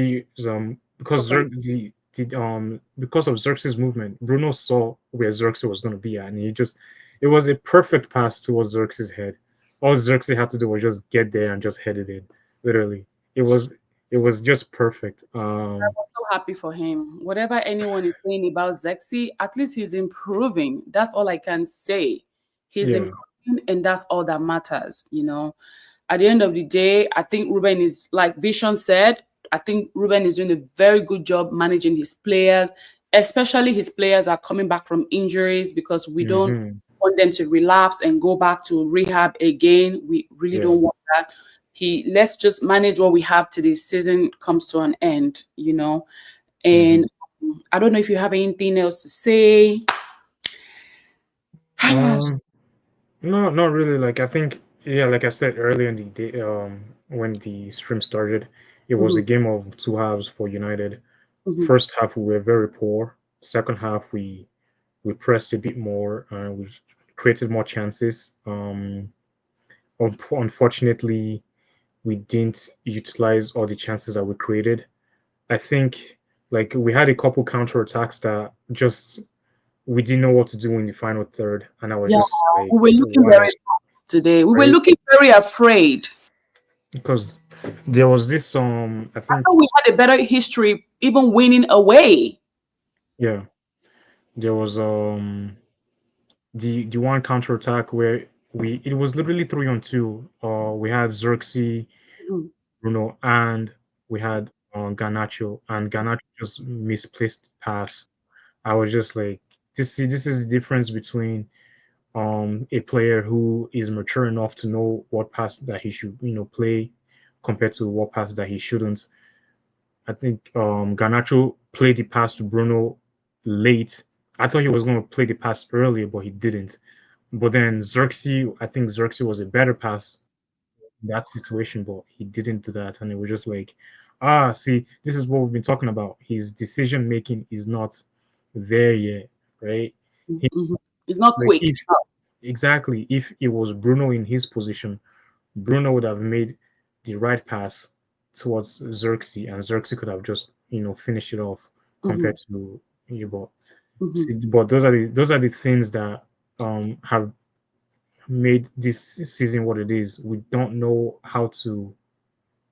Took him. because of Xerxes' movement, Bruno saw where Xerxes was going to be at, and it was a perfect pass towards Xerxes' head. All Xerxes had to do was just get there and just head it in. Literally, it was just perfect. I'm so happy for him. Whatever anyone is saying about Zexi, at least he's improving. That's all I can say. He's Yeah. improving, and that's all that matters. At the end of the day, I think Ruben is, like Vision said, I think Ruben is doing a very good job managing his players, especially his players are coming back from injuries because we don't Hmm. want them to relapse and go back to rehab again. We really Yeah. don't want that. Let's just manage what we have till the season comes to an end. Hmm. And I don't know if you have anything else to say. Um. No, not really. Like I think, yeah, like I said earlier in the day, when the stream started, it was Mhm, a game of two halves for United. mhm. First half we were very poor. Second half we pressed a bit more and we created more chances. Unfortunately, we didn't utilize all the chances that we created. I think like we had a couple counter attacks that just we didn't know what to do in the final third, and I was Yeah, just like, we were looking why, very lost today. We were right? looking very afraid. because there was this I I think, thought we had a better history, even winning away. yeah, there was the one counter attack where we it was literally 3-on-2. We had Xerxes, Mhm, Bruno, and we had Garnacho, and Garnacho just misplaced pass. I was just like, this is the difference between a player who is mature enough to know what pass that he should play compared to what pass that he shouldn't. I think Garnacho played the pass to Bruno late. I thought he was going to play the pass earlier, but he didn't. But then Xerxes, I think Xerxes was a better pass in that situation, but he didn't do that. And it was just like, see, this is what we've been talking about. His decision making is not there yet, right? He, mhm. It's not like quick. if exactly if it was Bruno in his position, Bruno would have made the right pass towards Xerxes, and Xerxes could have just finished it off Mhm, compared to you. But mhm, see, but those are the things that have made this season what it is. We don't know how to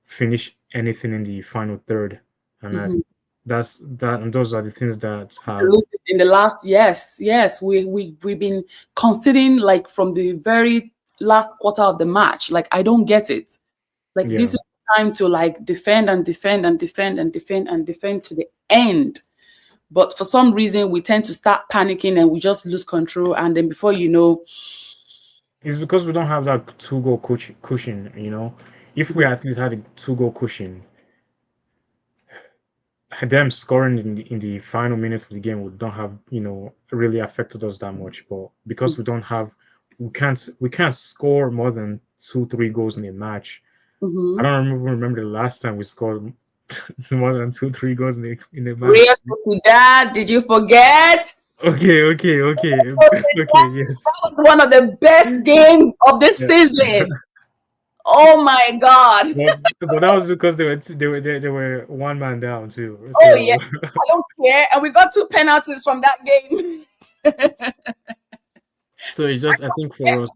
finish anything in the final third, and mhm. and those are the things that To have lose it in the last, yes, we've been conceding like from the very last quarter of the match. Like I don't get it. Like this yeah. is time to like defend and defend and defend and defend and defend to the end. But for some reason, we tend to start panicking and we just lose control. And then before you know, It's because we don't have that two-goal cushion. If we mhm, at least had a two-goal cushion, them scoring in the final minutes of the game would not have really affected us that much. But because we can't score more than 2-3 goals in a match. I mhm. don't remember the last time we scored more than 2-3 goals in a match. Real Sociedad, did you forget? Okay. Okay, yes. That was one of the best games of this Yeah. season. Oh my God. But that was because they were one man down too. Oh yeah, So I don't care. And we got two penalties from that game. so it's just, I think for us,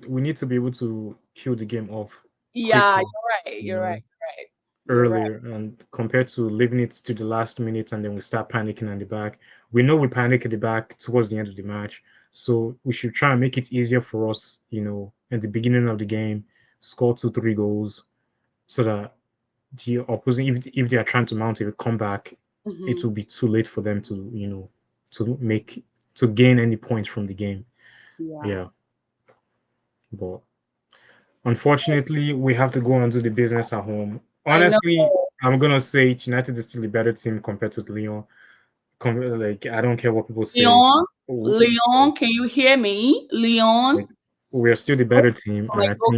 we need to be able to kill the game off Yeah, quickly, you're right. you You're right. know, You're right. You're right. earlier, and compared to leaving it to the last minute and then we start panicking at the back. We know we panic at the back towards the end of the match, so we should try and make it easier for us, at the beginning of the game, score 2-3 goals so that the opposing, if they are trying to mount a comeback, it Mhm. will be too late for them to make to gain any points from the game. Yeah, Yeah, but unfortunately, we have to go and do the business at home. I know. Honestly, I'm gonna say United is still a better team compared to Lyon. Like, I don't care what people say. Leon, Like, Leon, can you hear me? like, Leon. we are still the Oh better team, and my I God.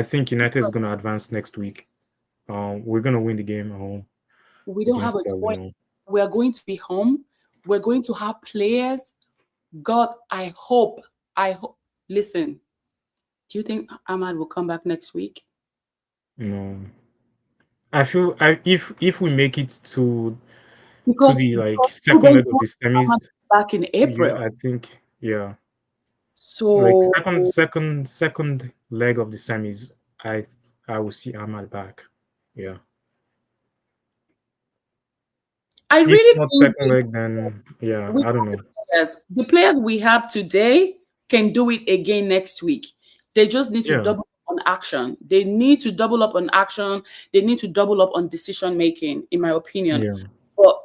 think United is gonna advance next week. We're gonna win the game at home We don't have against a choice. Lyon. We are going to be home. We're going to have players. God, I hope. Listen, do you think Ahmad will come back next week? No, I feel if we make it to the like Because second Ruben leg of told the Ahmad semis, back in April. I think, yeah, like So second leg of the semis, I I will see Ahmad back. Yeah, I if really not think second leg, then yeah, we I don't have know. the players we have today can do it again next week. They just need to Yeah, double up on action. They need to double up on action. They need to double up on decision making, in my opinion. yeah, But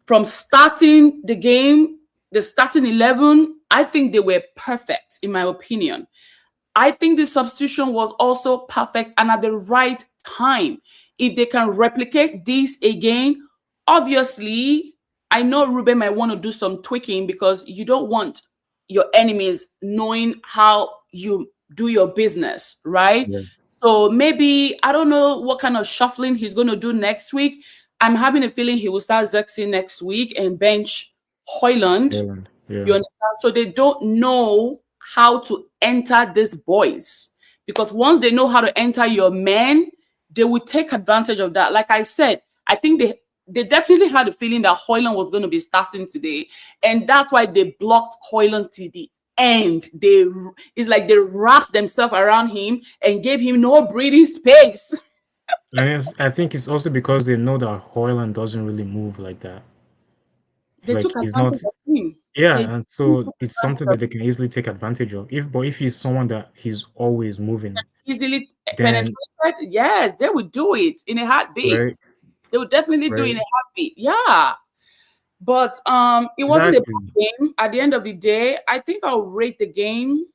from starting the game, the starting 11, I think they were perfect, in my opinion. I think the substitution was also perfect and at the right time. If they can replicate this again, obviously, I know Ruben might want to do some tweaking because you don't want your enemies knowing how you do your business, right? yeah. So maybe I don't know what kind of shuffling he's going to do next week. I'm having a feeling he will start Zexi next week and bench Hoyland. Ireland, You yeah, understand? So they don't know how to enter these boys because once they know how to enter your men, they will take advantage of that. Like I said, I think they definitely had a feeling that Hoyland was going to be starting today, and that's why they blocked Hoyland to the end. It's like they wrapped themselves around him and gave him no breathing space. And I think it's also because they know that Hoyland doesn't really move like that. They Like took he's not. advantage of him. They Yeah, and so took it's advantage something of that they can easily take advantage of. If he's someone that he's always moving, easily then penetrated. Yes, they would do it in a heartbeat. right, They would definitely do it in right, a heartbeat. Yeah. But it wasn't a exactly. bad game. At the end of the day, I think I'll rate the game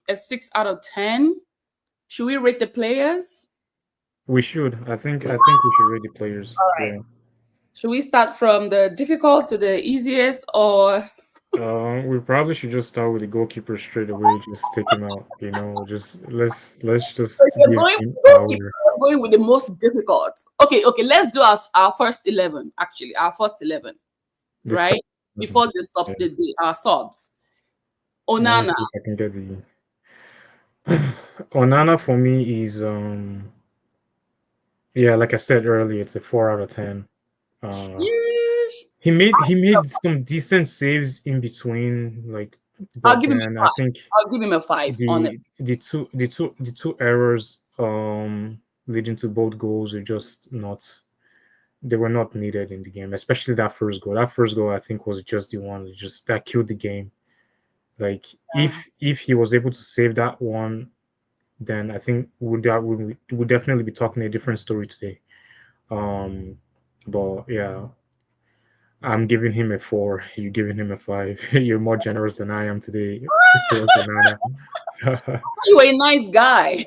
a 6 out of 10. Should we rate the players? We should. I think we should rate the players. All right. Yeah. Should we start from the difficult to the easiest, or We probably should just start with the goalkeeper straight away. Just take him out. Just let's if just you're give going him goalkeeper, our we're going with the most difficult? Okay, okay. Let's do our first 11. Actually, our first 11, the start. right? Before the sub, Yeah. our subs. Let me Onana. see if I can get the Onana for me is yeah, like I said earlier, it's a 4 out of 10. Uh, Yes. he made some decent saves in between, like, I'll but give him then a I five. think I'll give him a five. the Honestly, two errors leading to both goals are just not they were not needed in the game, especially that first goal. That first goal I think was just the one that just that killed the game. Like yeah. if he was able to save that one, then I think would definitely be talking a different story today. Um, but yeah, I'm giving him a 4. You're giving him a 5. You're more generous than I am today towards Onana. You a nice guy.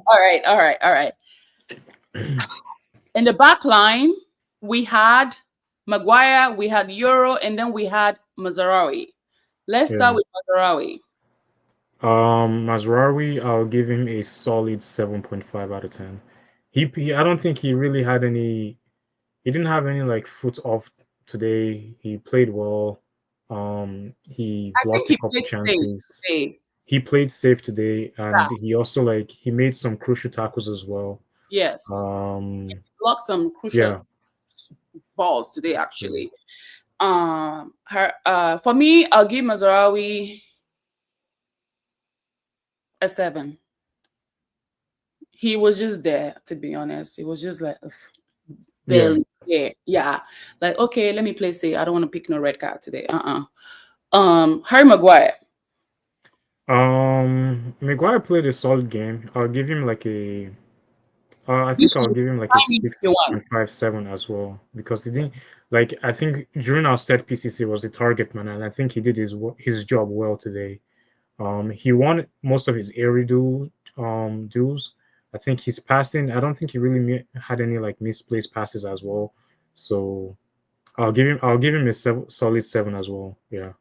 All right, all right, all right. In the back line, we had Maguire, we had Euro, and then we had Mazarawi. Let's Yeah. start with Mazarawi. Mazraoui, I'll give him a solid 7.5 out of 10. I don't think he really had any. He didn't have any like foot off today. He played well. He I think blocked a he couple played safe chances. today. He played safe today, Yeah, and he also like he made some crucial tackles as well. yes. Um, Blocked some crucial yeah, balls today, yeah, actually. Her For me, I'll give Mazarawi a 7. He was just there, to be honest. He was just like ugh, yeah. barely there. Yeah. Like, okay, let me play safe. I don't want to pick no red card today. Harry Maguire. Maguire played a solid game. I'll give him like a. I You think I'll should give him like a find me if you want. 6.57 as well because he didn't like. I think during our set PCC was the target man, and I think he did his job well today. He won most of his aerial duels. I think his passing. I don't think he really had any like misplaced passes as well. So I'll give him a solid 7 as well. Yeah,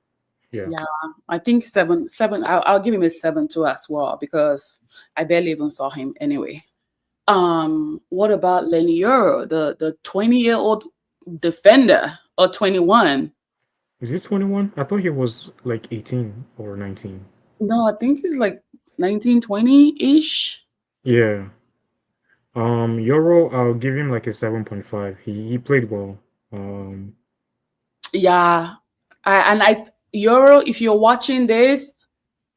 yeah. Yeah, I think 7, 7. I'll give him a 7 too as well because I barely even saw him anyway. What about Lenny Euro, the 20-year-old defender, or 21? Is it 21? I thought he was like 18 or 19. No, I think he's like 19, 20-ish. Yeah. Euro, I'll give him like a 7.5. He played well. Um, Yeah. Euro, if you're watching this,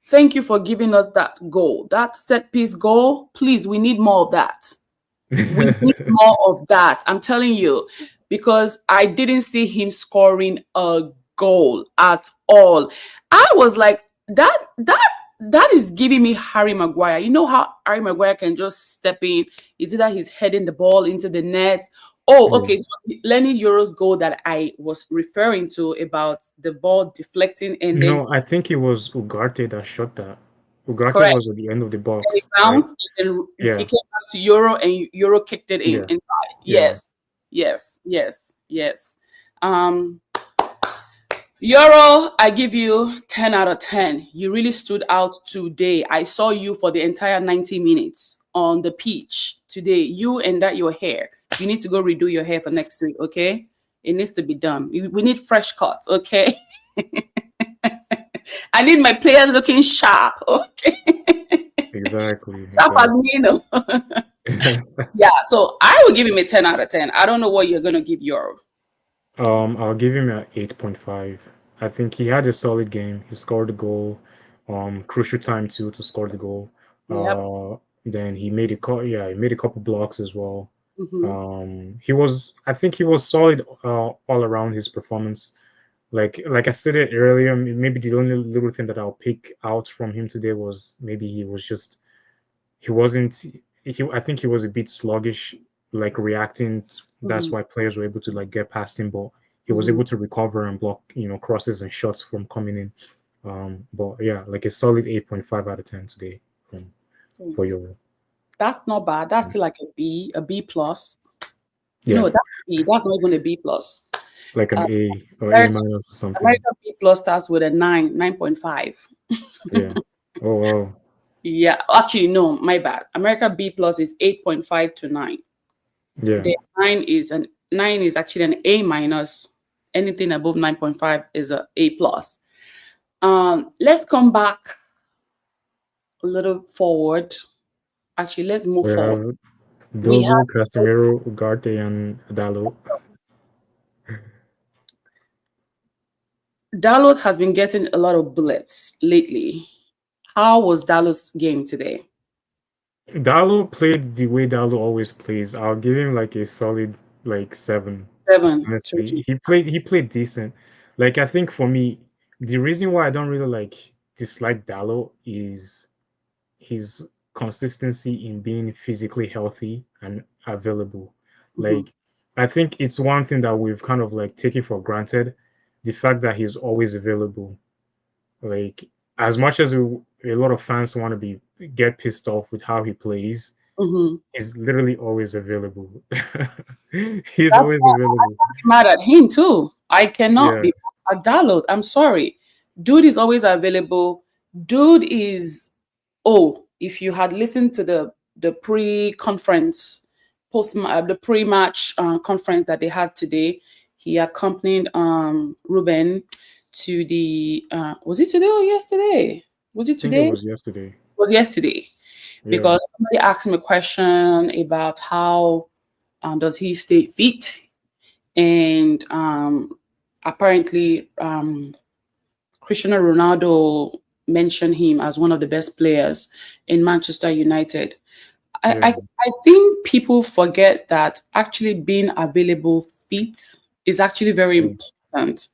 thank you for giving us that goal. That set piece goal. Please, we need more of that. We need more of that. I'm telling you, because I didn't see him scoring a goal at all. I was like, that is giving me Harry Maguire. You know how Harry Maguire can just step in. Is either he's heading the ball into the net. Oh, yeah. okay. It was Lenny Euro's goal that I was referring to about the ball deflecting and then No, I think it was Ugarte that shot that. Ugarte correct. was at the end of the And it box, right? bounced and then it Yeah, came back to Euro and Euro kicked it in yeah, inside. yeah. Yes, yes, yes, yes. Um, Euro, I give you 10 out of 10. You really stood out today. I saw you for the entire 90 minutes on the pitch today. You and that your hair. You need to go redo your hair for next week, okay? It needs to be done. We need fresh cuts, okay? I need my players looking sharp, okay? Exactly, Sharp as exactly. me, no. Yeah, so I will give him a 10 out of 10. I don't know what you're gonna give Euro. I'll give him a 8.5. I think he had a solid game. He scored a goal. Crucial time too to score the goal. Yep. Then he made yeah, he made a couple blocks as well. Mm-hmm. I think he was solid all around his performance. Like I said it earlier, maybe the only little thing that I'll pick out from him today was maybe he wasn't he I think he was a bit sluggish, like reacting. That's Mm-hmm. why players were able to like get past him, but he was Mm-hmm. able to recover and block, crosses and shots from coming in. But yeah, like a solid 8.5 out of 10 today from for your That's not bad. That's still like a B plus. yeah, No, that's B. That's not even a B plus. like an Uh, A or A America, minus or something. America B plus starts with a 9.5. Yeah. Oh wow. Yeah, actually, no, my bad. America B plus is 8.5 to 9. Yeah. The 9 is actually an A minus. Anything above 9.5 is a A plus. Let's come back a little forward. Actually, let's move We forward. have We Dogu, have Casemiro, Ugarte, and Dalo. Dalot has been getting a lot of bullets lately. How was Dalot's game today? Dalo played the way Dalo always plays. I'll give him like a solid like 7. 7 to Honestly, he played decent. Like I think for me, the reason why I don't really like dislike Dalo is his consistency in being physically healthy and available. Mhm, Like I think it's one thing that we've kind of like taken for granted, the fact that he's always available. Like as much as a lot of fans want to be get pissed off with how he plays, mhm. he's literally always available. He's That's always why available. I'm mad at him too. I cannot Yeah, be mad at Dalot. I'm sorry. Dude is always available. Dude is if you had listened to the pre-conference the pre-match conference that they had today, he accompanied Ruben to the was it today or yesterday? Was it I think it today? was yesterday. Was yesterday Yeah, because somebody asked him a question about how does he stay fit, and apparently Cristiano Ronaldo mentioned him as one of the best players in Manchester United. I, yeah, I, I think people forget that actually being available fit is actually very yeah. important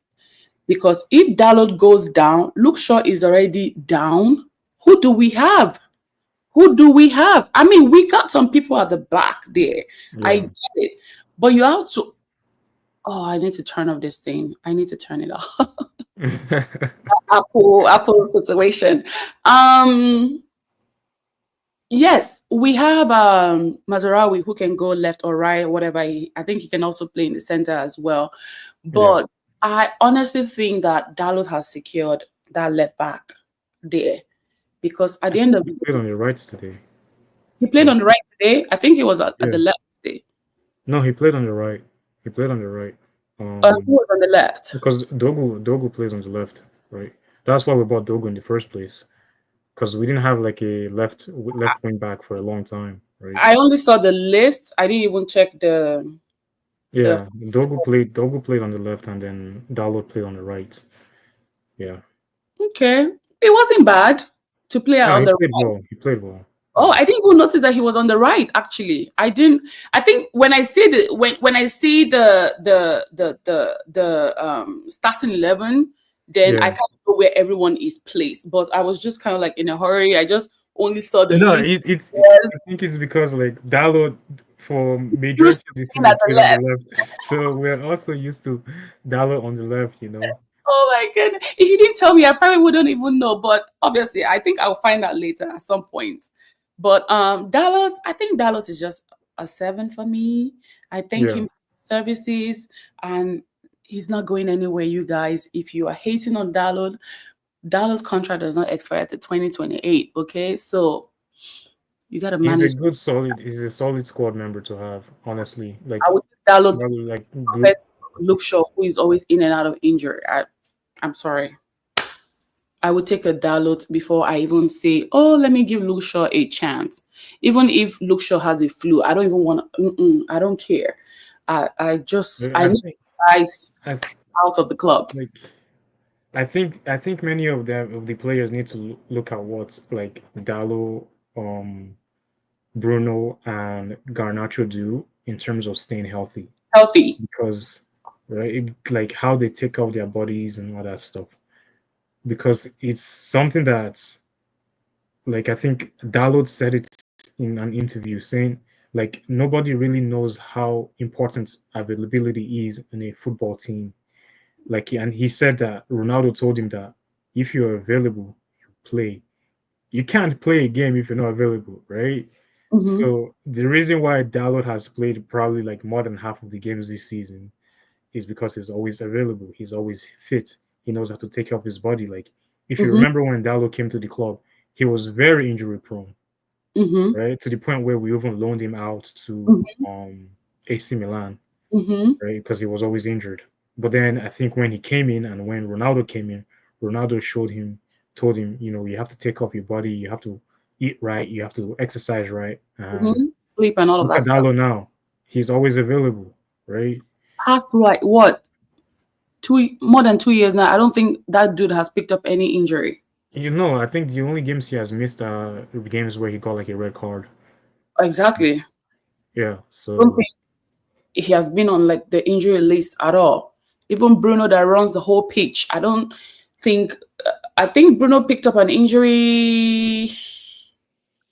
because if Dalot goes down, Luke Shaw is already down. Who do we have? Who do we have? I mean, we got some people at the back there. I Yeah. get it. But you have to, oh, I need to turn off this thing. I need to turn it off. Apple situation. Um, yes, we have Mazarawi who can go left or right, whatever. I think he can also play in the center as well. Yeah. But I honestly think that Dalot has secured that left back there because at I the end think of he the played day, on the right today. he played Like, on the right today. I think he was at yeah. the left today. No, he played on the right. He played on the right. Who was on the left? Because Dogu plays on the left, right? That's why we bought Dogu in the first place. Because we didn't have like a left wing back for a long time, right? I only saw the list. I didn't even check the Yeah, Dogu played on the left, and then Dalot played on the right. Yeah. okay. It wasn't bad to play No, on he the played right. well. He played well. Oh, Yeah. I didn't even notice that he was on the right. Actually, I didn't. I think when I see when I see the starting 11, then I Yeah. kind of know where everyone is placed. But I was just kind of like in a hurry. I just only saw the No, list. I think it's because like Dalot for Used majority to of the being at season the played on the left. left, so we're also used to Dalot on the left. Oh my goodness. If you didn't tell me, I probably wouldn't even know. But obviously, I think I'll find out later at some point. But Dalot, I think Dalot is just a 7 for me. I thank Yeah, him for his services and he's not going anywhere, you guys. If you are hating on Dalot, Dalot's contract does not expire to 2028. Okay. So you gotta manage. he's a solid squad member to have. Honestly, like I would Dalot like good. compared to Luke Shaw, who is always in and out of injury. I'm sorry. I would take a Dalot before I even say, oh, let me give Luke Shaw a chance. Even if Luke Shaw has a flu, I don't even want to, I don't care. I I need think guys I out of the club. like I think many of the players need to look at what like Dalo um Bruno and Garnacho do in terms of staying healthy, Healthy. because right, like how they take off their bodies and all that stuff. Because it's something that, like, I think Dalot said it in an interview, saying like nobody really knows how important availability is in a football team. Like, and he said that Ronaldo told him that if you're available, you play. You can't play a game if you're not available, right? Mm-hmm. So the reason why Dalot has played probably like more than half of the games this season is because he's always available. He's always fit. He knows how to take care of his body. Like, if you Mm-hmm. remember when Dalot came to the club, he was very injury prone, Mm-hmm. right? To the point where we even loaned him out to Mm-hmm. AC Milan, Mm-hmm. right? Because he was always injured. But then I think when he came in and when Ronaldo came in, Ronaldo showed him, told him, you have to take off your body, you have to eat right, you have to exercise right. And Mm-hmm. Sleep and all of look that at stuff. Dalot now. He's always available, right? Past like what, more than 2 years now. I don't think that dude has picked up any injury. I think the only games he has missed are the games where he got like a red card. Exactly. Yeah, Don't so think he has been on like the injury list at all. Even Bruno that runs the whole pitch. I don't think. I think Bruno picked up an injury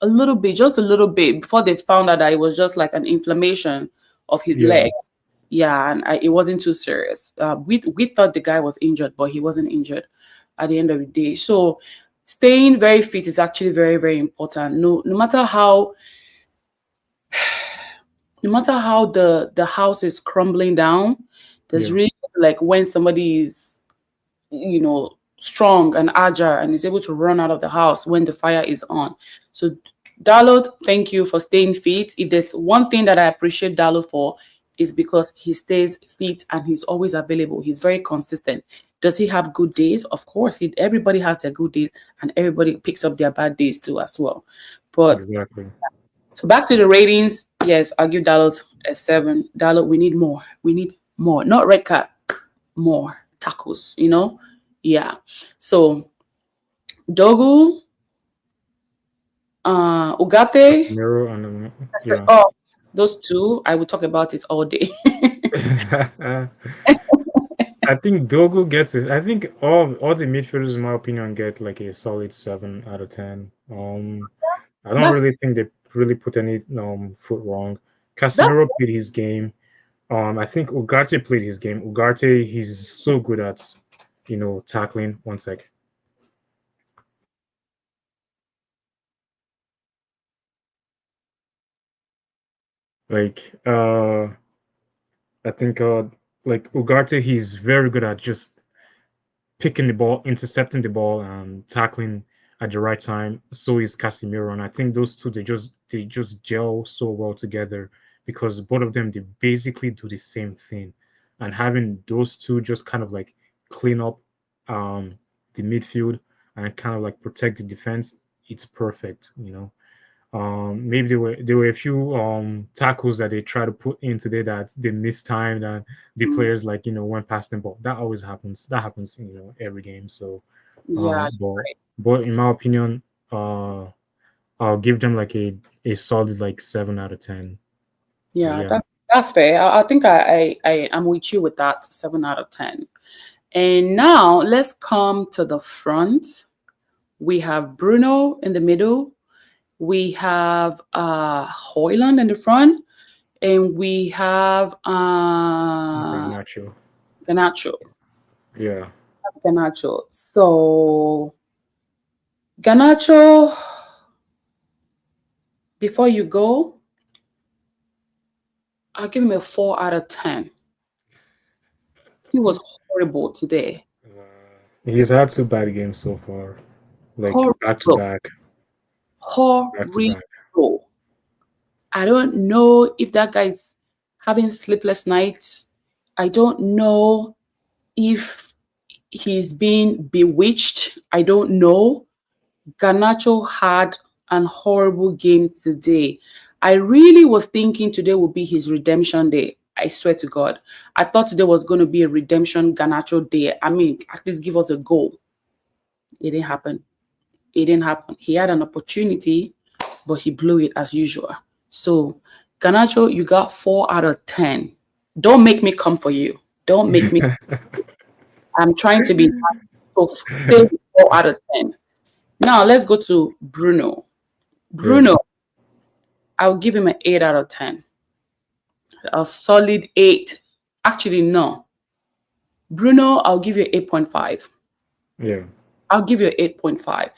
a little bit, just a little bit, before they found out that it was just like an inflammation of his yeah, legs. Yeah, and it wasn't too serious. We thought the guy was injured, but he wasn't injured at the end of the day. So staying very fit is actually very, very important. No matter how the house is crumbling down, there's yeah, really like when somebody is, strong and agile and is able to run out of the house when the fire is on. So Dalot, thank you for staying fit. If there's one thing that I appreciate Dalot for, is because he stays fit and he's always available. He's very consistent. Does he have good days? Of course, everybody has their good days and everybody picks up their bad days too as well. But exactly. so back to the ratings. Yes, I'll give Dalot a 7. Dalot, we need more. We need more. Not red card, more tackles. Yeah. So Dogu, Ugate, Casemiro and yeah. oh, those two, I will talk about it all day. I think Dogo gets it. I think all the midfielders, in my opinion, get like a solid 7 out of 10. I don't that's really think they really put any foot wrong. that's Casemiro played his game. I think Ugarte played his game. Ugarte, he's so good at, tackling. One sec. Like, I think, like Ugarte, he's very good at just picking the ball, intercepting the ball, and tackling at the right time. So is Casemiro, and I think those two they just gel so well together because both of them they basically do the same thing, and having those two just kind of like clean up the midfield and kind of like protect the defense. It's perfect, you know. Maybe there were a few tackles that they try to put in today that they mistimed and the mm, players like went past them. But that always happens. That happens every game. So, yeah, but in my opinion, uh, I'll give them like a solid like 7 out of 10. So yeah. yeah, That's fair. I think I am with you with that 7 out of 10. And now let's come to the front. We have Bruno in the middle. We have Hoyland in the front, and we have Garnacho. Ganacho. Yeah, Ganacho. So Ganacho, before you go, I'll give him a 4 out of 10. He was horrible today. he's had 2 bad games so far, like back to Horrible. back, back to back. Horrible. I don't know if that guy's having sleepless nights. I don't know if he's being bewitched. I don't know. Garnacho had an horrible game today. I really was thinking today would be his redemption day. I swear to God. I thought today was going to be a redemption Garnacho day. I mean, at least give us a goal. It didn't happen. It didn't happen. He had an opportunity, but he blew it as usual. So, Ganacho, you got 4 out of 10. Don't make me come for you. Don't make me. I'm trying to be nice. So, stay with 4 out of 10. Now, let's go to Bruno. Yeah. Bruno, I'll give him an 8 out of 10. A solid 8. Actually, no. Bruno, I'll give you 8.5. Yeah. I'll give you 8.5.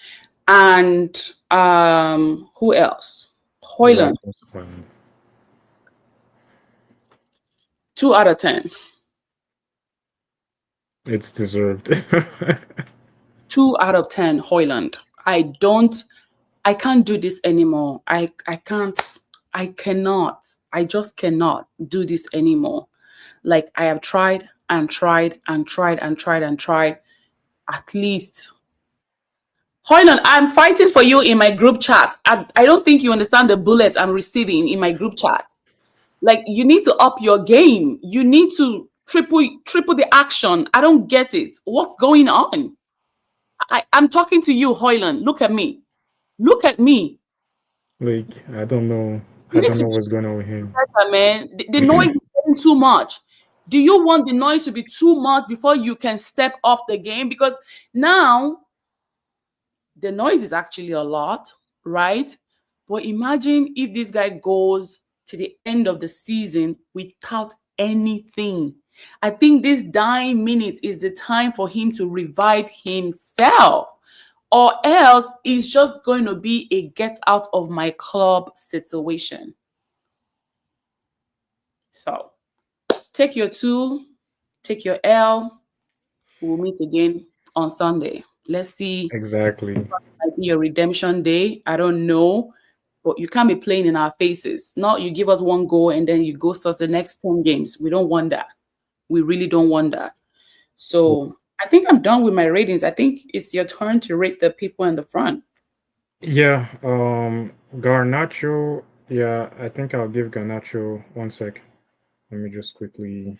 And who else? Hoyland, Rasmus Højlund. 2 out of 10. It's deserved. 2 out of 10, Hoyland. I can't do this anymore. I can't, I cannot, I just cannot do this anymore. Like I have tried and tried and tried and tried and tried. At least, Hoyland, I'm fighting for you in my group chat. I don't think you understand the bullets I'm receiving in my group chat. Like you need to up your game. You need to triple the action. I don't get it. What's going on? I'm talking to you, Hoyland. Look at me. Look at me. Like I don't know. You I need don't to know do what's going on with him. better, man. The noise is getting too much. Do you want the noise to be too much before you can step up the game? Because now the noise is actually a lot, right? But imagine if this guy goes to the end of the season without anything. I think this dying minutes is the time for him to revive himself, or else it's just going to be a get out of my club situation. So take your two, take your L. We'll meet again on Sunday. Let's see. Exactly. Might be a redemption day. I don't know. But you can't be playing in our faces. Not you give us one goal and then you ghost us the next 10 games. We don't want that. We really don't want that. So I think I'm done with my ratings. I think it's your turn to rate the people in the front. Yeah. Garnacho. Yeah, I think I'll give Garnacho 1 sec. Let me just quickly.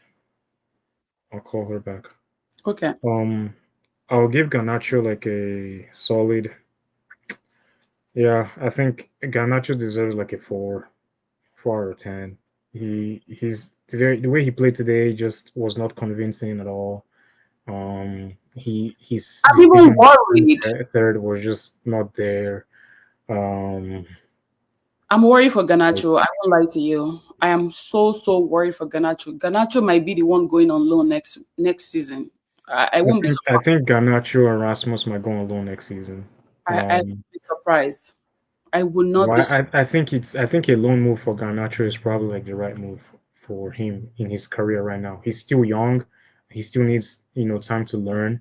I'll call her back. Okay. Um, I'll give Garnacho like a solid. Yeah, I think Garnacho deserves like a 4 out of 10. He's today the way he played today just was not convincing at all. His I'm even decision worried. third was just not there. Um, I'm worried for Ganacho. I won't lie to you. I am so worried for Ganacho. Ganacho might be the one going on loan next season. I I won't be think I surprised. think Garnacho and Rasmus might go on loan next season. I won't be surprised. I will not be. Why I think a loan move for Garnacho is probably like the right move for him in his career right now. He's still young. He still needs time to learn.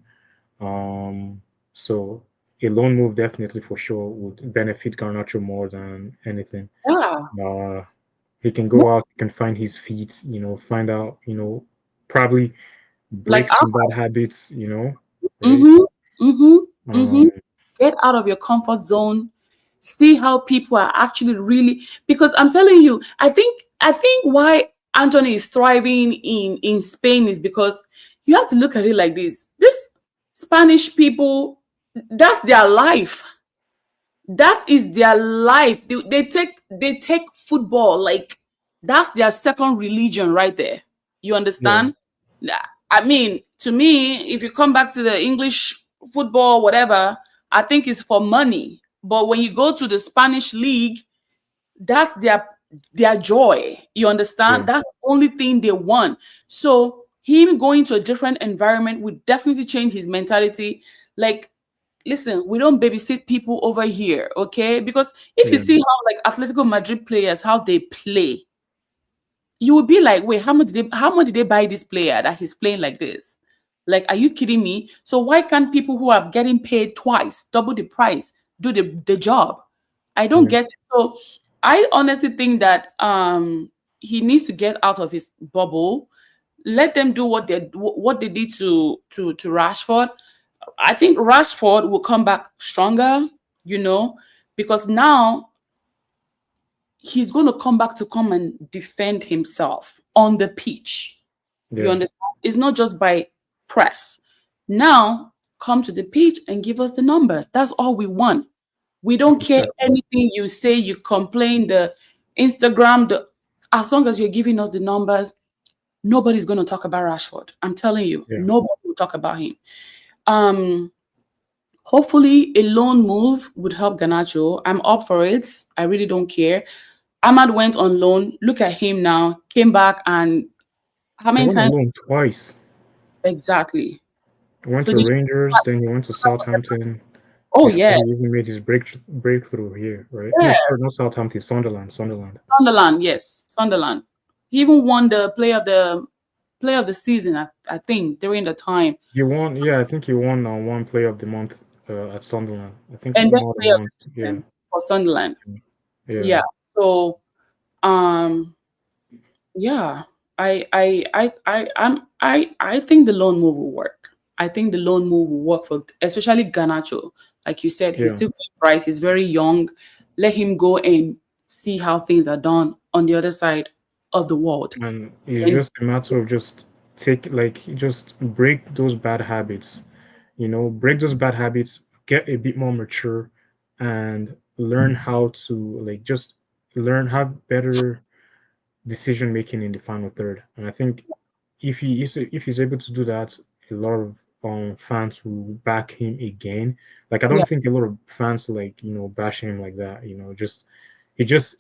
So a loan move definitely for sure would benefit Garnacho more than anything. Yeah, Uh, he can go out, he can find his feet, find out, probably like break some bad habits, right? mm-hmm, mm-hmm, mm-hmm. Um, Get out of your comfort zone. See how people are actually really, because I'm telling you, I think why Anthony is thriving in Spain is because you have to look at it like this. This Spanish people, that's their life. That is their life. They take football like that's their second religion right there. You yeah, understand? I mean, to me, if you come back to the English football, whatever, I think it's for money. But when you go to the Spanish league, that's their joy. You yeah, understand? That's the only thing they want. So him going to a different environment would definitely change his mentality. Like, listen, we don't babysit people over here, okay? Because if you yeah, see how like Atletico Madrid players how they play, you will be like, wait, how much did they buy this player that he's playing like this? Like, are you kidding me? So why can't people who are getting paid twice, double the price, do the job? I don't yeah, get it. So I honestly think that he needs to get out of his bubble. Let them do what they did to Rashford. I think Rashford will come back stronger, you know, because now he's going to come and defend himself on the pitch. You yeah, understand? It's not just by press. Now, come to the pitch and give us the numbers. That's all we want. We don't care Exactly. anything you say, you complain, the Instagram, as long as you're giving us the numbers, nobody's going to talk about Rashford. I'm telling you, Yeah. nobody will talk about him. Um, Hopefully, a loan move would help Ganacho. I'm up for it. I really don't care. Ahmad went on loan. Look at him now. Came back and how He many went on times loan twice. exactly? He went So to the Rangers, then he went to Southampton oh before yeah, he even made his breakthrough here, right? No, sorry, yes, not Southampton, Sunderland. Sunderland. Sunderland, yes, Sunderland. He even won the player of the season. I think during the time, He won, yeah, I think he won one Player of the Month at Sunderland. I think and then more than player of once. the Yeah, season for Sunderland. yeah, Yeah. So um yeah, I think the loan move will work. I think the loan move will work for especially Ganacho. Like you said, he's yeah. still very bright. He's very young. Let him go and see how things are done on the other side of the world. And it's And just a matter of just break those bad habits. Break those bad habits, get a bit more mature, and learn how to just learn have better decision making in the final third. And I think if he's able to do that, a lot of fans will back him again. Like I yeah, don't think a lot of fans bash him like that. Just he just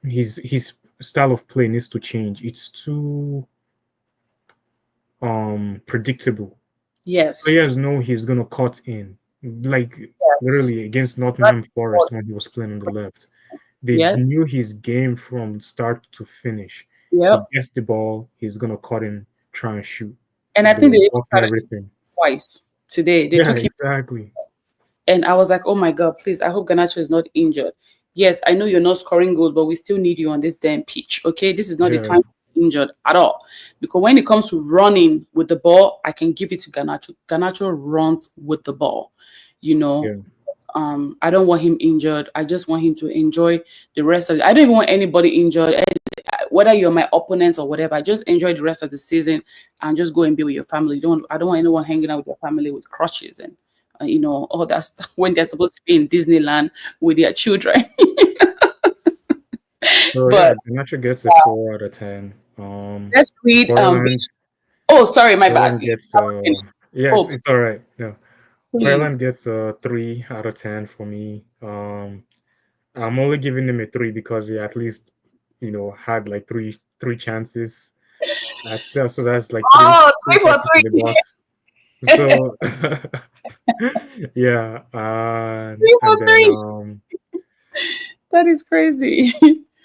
his style of play needs to change. It's too predictable. Players yes, know he's gonna cut in, like yes, literally against right Nottingham forward. Forest when he was playing on the left. They Yes, knew his game from start to finish. He yep. gets the ball, he's gonna cut in, try and shoot. And I think they They'll even block tried to do it everything. twice today. They Yeah, took him. exactly. And I was like, oh my God, please, I hope Ganacho is not injured. Yes, I know you're not scoring goals, but we still need you on this damn pitch. Okay. This is not the Yeah, time to be injured at all. Because when it comes to running with the ball, I can give it to Ganacho. Ganacho runs with the ball, you know. yeah. I don't want him injured. I just want him to enjoy the rest of it. I don't even want anybody injured, whether you're my opponents or whatever. Just enjoy the rest of the season and just go and be with your family. Don't I don't want anyone hanging out with your family with crutches and all that stuff when they're supposed to be in Disneyland with their children. So yeah, But Ganacho gets a 4 out of 10. let's read Hoyland oh, sorry, my bad. Hoyland gets yeah, Oh, it's all right. No. Hoyland please. gets a 3 out of 10 for me. I'm only giving him a 3 because he at least, had like three chances. So that's like Oh, three three for touches in the three. box. So yeah, Three for and then three. That is crazy.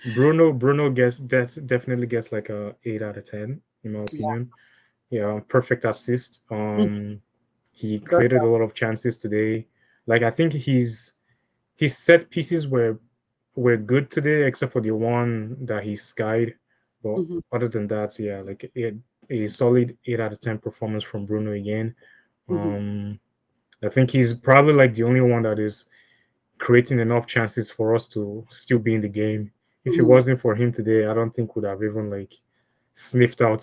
Bruno gets definitely gets like a 8 out of 10 in my Yeah. opinion. Yeah, perfect assist. Mm, He does created a lot of chances today. Like I think his set pieces were good today, except for the one that he skied. that. But other than that, yeah, like a solid 8 out of 10 performance from Bruno again. Mhm. Um, I think he's probably like the only one that is creating enough chances for us to still be in the game. If it Mhm. wasn't for him today, I don't think would have even like sniffed out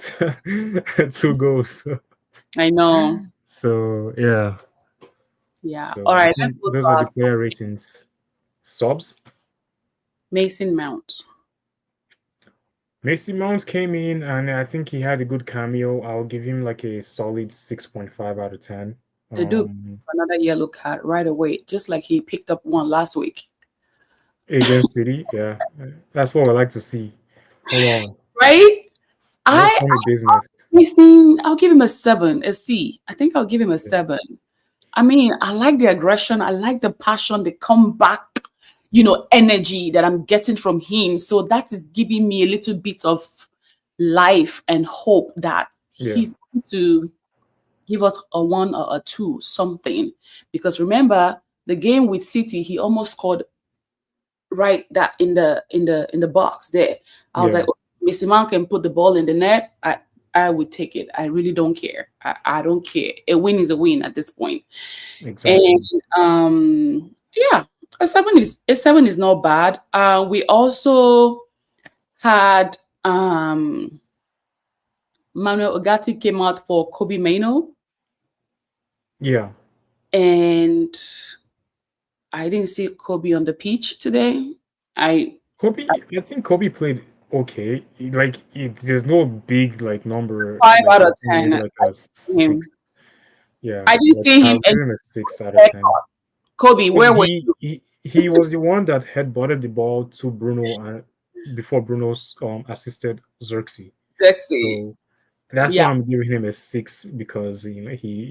2 goals. I know. So yeah, Yeah. All so I right. Let's think go to those are our the player ratings. Subs. Mason Mount. Macy Mount came in and I think he had a good cameo. I'll give him like a solid 6.5 out of 10. The dude Um, another yellow card right away, just like he picked up one last week. Against City, yeah, that's what I like to see. Come on, Right? no I funny business. Mason, I'll give him a seven, a C. I think I'll give him a Yeah, seven. I mean, I like the aggression, I like the passion, the comeback, energy that I'm getting from him. So that is giving me a little bit of life and hope that yeah, he's going to give us a one or a two, something. Because remember, the game with City, he almost scored right that in the box there. I was yeah, like, "Oh, Missy Man can put the ball in the net. I would take it. I really don't care. I don't care. A win is a win at this point. And exactly. yeah, a seven is not bad. We also had Manuel Ugarte came out for Kobe Maino, Yeah, and I didn't see Kobe on the pitch today. I I think Kobe played okay. There's no big like number. 5 out I of think 10. maybe I like a see six. him. Yeah, I didn't like see him I'll and give him a 6 out of 10. haircut. Kobe, Because where were you? he was the one that headbutted the ball to Bruno and before Bruno's assisted Xerxes. Sexy. So that's Yeah, why I'm giving him a 6, because he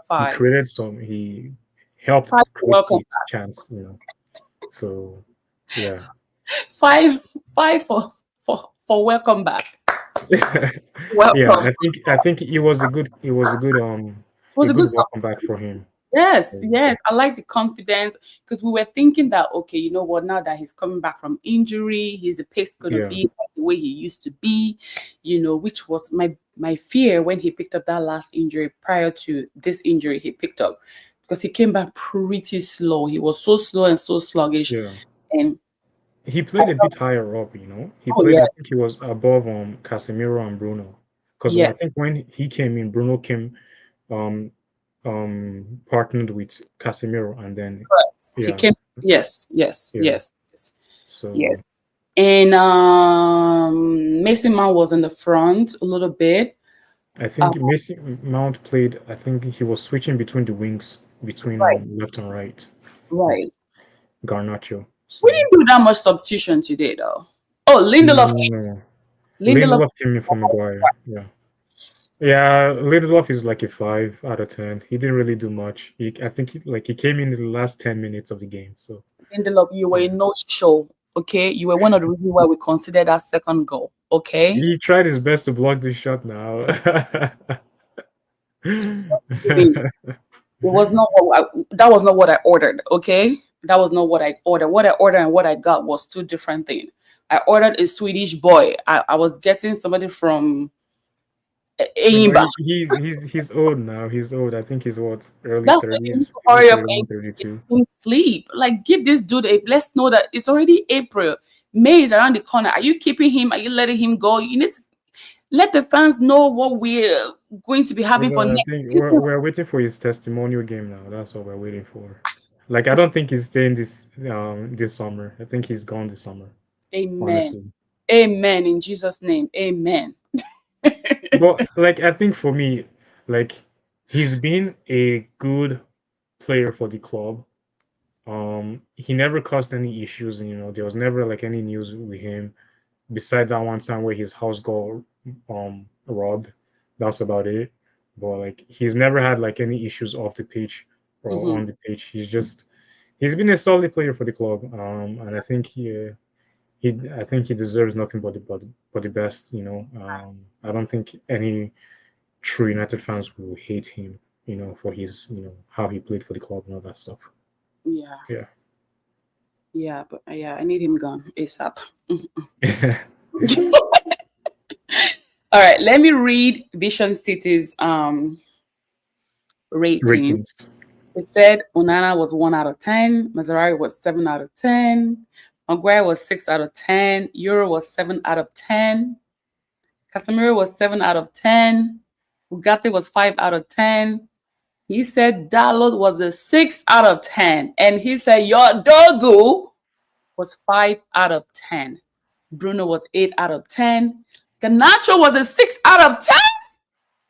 5. created some he helped 5 create welcome. his chance. So yeah. 5 5 for welcome back. Yeah, Welcome. I think It was a a good good. welcome back for him. Yes, So, yes. I like the confidence because we were thinking that okay, you know what, now that he's coming back from injury, his pace gonna yeah, be like the way he used to be, which was my fear when he picked up that last injury prior to this injury he picked up. Because he came back pretty slow. He was so slow and so sluggish. yeah. And He played a bit higher up. He oh played, yeah, I think he was above Casemiro and Bruno. Because I yes, think when he came in, Bruno came um partnered with Casemiro, and then correct. He yeah, came, yes, yes, yeah. yes, yes, So yes. And Mason Mount was in the front a little bit. I Uh, think Messi Mount played. I think he was switching between the wings, between right, left and right, with right. Garnacho. We So didn't do that much substitution today, though. Oh, Lindelof came. no, Lindelof. Lindelof came in for Maguire. Yeah, yeah. Lindelof is like a 5 out of 10. He didn't really do much. I think he came in the last 10 minutes of the game. So Lindelof, you were yeah, in no show. Okay, you were one of the reasons why we considered that second goal. Okay, he tried his best to block the shot now. even it was not that was not what I ordered. Okay, that was not what I ordered. What I ordered and what I got was two different things. I ordered a Swedish boy. I was getting somebody from Yeah, but Eimba. he's old now. He's old. I think he's what, early That's why you need 30s, to maybe hurry up 31, and 32. sleep. Like, give this dude a. Let's know that it's already April. May is around the corner. Are you keeping him? Are you letting him go? You need to let the fans know what we're going to be having for Well, I next. think we're waiting for his testimonial game now. That's what we're waiting for. Like, I don't think he's staying this summer. I think he's gone this summer, Amen. honestly. Amen. In Jesus' name. Amen. But like, I think for me, like, he's been a good player for the club. He never caused any issues, and there was never like any news with him besides that one time where his house got robbed. That's about it. But like, he's never had like any issues off the pitch or Mhm. on the pitch. He's been a solid player for the club. And I think he deserves nothing but the best. I don't think any true United fans will hate him. For his how he played for the club and all that stuff. Yeah. Yeah. Yeah. But yeah, I need him gone ASAP. All right. Let me read Vision City's rating. Ratings. It said Onana was 1 out of 10, Mazzarri was 7 out of 10, Maguire was 6 out of 10, Euro was 7 out of 10, Casemiro was 7 out of 10, Ugarte was 5 out of 10. He said Dalot was a 6 out of 10, and he said your Dogu was 5 out of 10. Bruno was 8 out of 10. Ganacho was a 6 out of 10.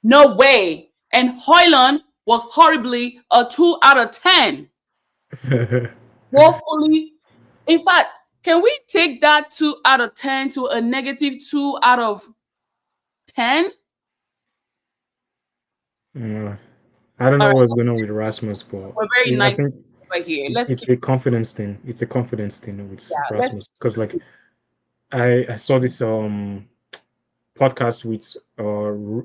No way. And Hoyland was horribly a 2 out of 10. Woefully. In fact, can we take that 2 out of 10 to a negative 2 out of 10? Uh, I don't All know right, what's going on with Rasmus, but we're very I nice think over here. Let's it's keep, a confidence thing. It's a confidence thing with yeah, let's Rasmus, because like keep I saw this podcast with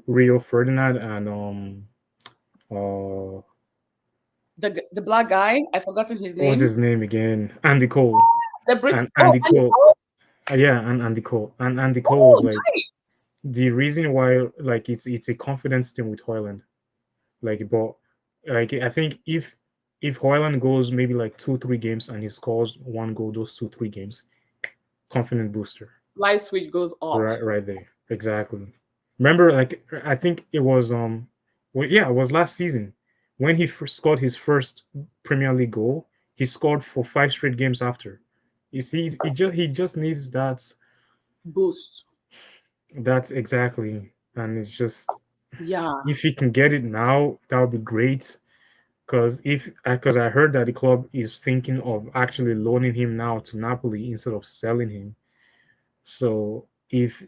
Rio Ferdinand and uh the black guy. I've forgotten his what was name. his name again? Andy Cole. The Brit. And Oh, Andy Cole. Yeah, and Andy Cole. And Andy Cole was oh, like, nice. the reason why, like, it's a confidence thing with Hoyland. Like, but like, I think if Hoyland goes maybe like 2-3 games and he scores one goal those 2-3 games, confident booster. Light switch goes off. Right there. Exactly. Remember, like, I think it was well, yeah, it was last season when he first scored his first Premier League goal. he scored for 5 straight games after. You see, he just needs Boost. that exactly, and it's just Yeah. if he can get it now, that would be great. Because I heard that the club is thinking of actually loaning him now to Napoli instead of selling him. So if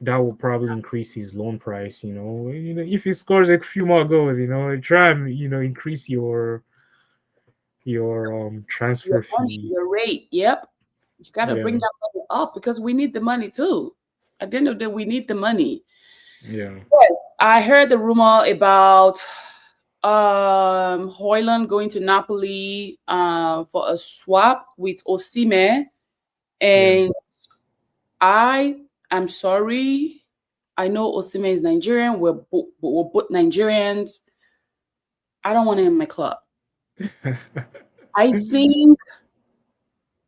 that will probably increase his loan price, if he scores a few more goals, try and increase your Your transfer money, fee. your rate. Yep. You got to bring Yeah, that money up because we need the money too. At the end of the day, we need the money. yeah, Yes, I heard the rumor about Hoyland going to Napoli for a swap with Osime, yeah. and I am sorry. I know Osime is Nigerian. We're both Nigerians. I don't want him in my club. I think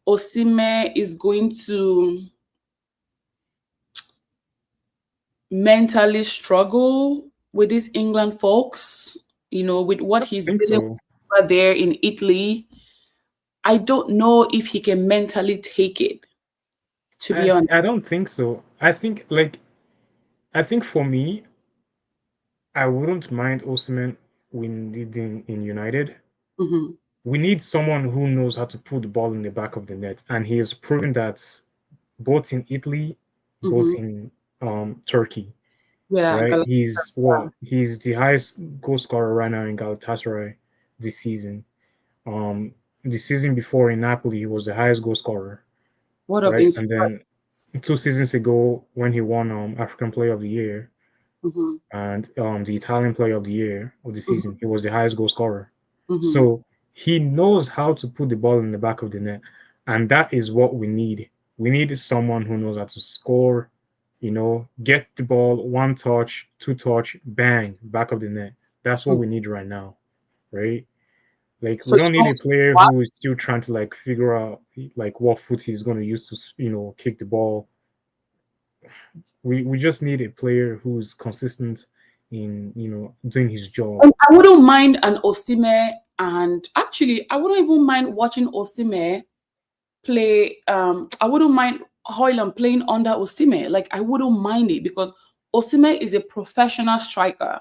Osime is going to mentally struggle with these England folks, with what I he's think dealing so. with over there in Italy. I don't know if he can mentally take it, to I be see. honest. I don't think so. I think for me, I wouldn't mind Osimhen winning in United. Hmm. We need someone who knows how to put the ball in the back of the net, and he has proven that both in Italy, both Hmm. in Turkey, Yeah, right? He's Galatasaray. what? He's the highest goal scorer right now in Galatasaray this season. Um, the season before in Napoli, he was the highest goal scorer, What of right? inspiration? And then 2 seasons ago, when he won African Player of the Year Hmm. and the Italian Player of the Year of the Hmm. season, he was the highest goal scorer. Hmm. So he knows how to put the ball in the back of the net, and that is what we need. We need someone who knows how to score. Get the ball, one touch, two touch, bang, back of the net. That's what we need right now, right? Like So we you don't need don't a player what? who is still trying to like figure out like what foot he's going to use to kick the ball. We just need a player who's consistent in doing his job. And I wouldn't mind an Osime, and actually, I wouldn't even mind watching Osime play. I wouldn't mind Hoyland playing under Osime. Like I wouldn't mind it because Osime is a professional striker.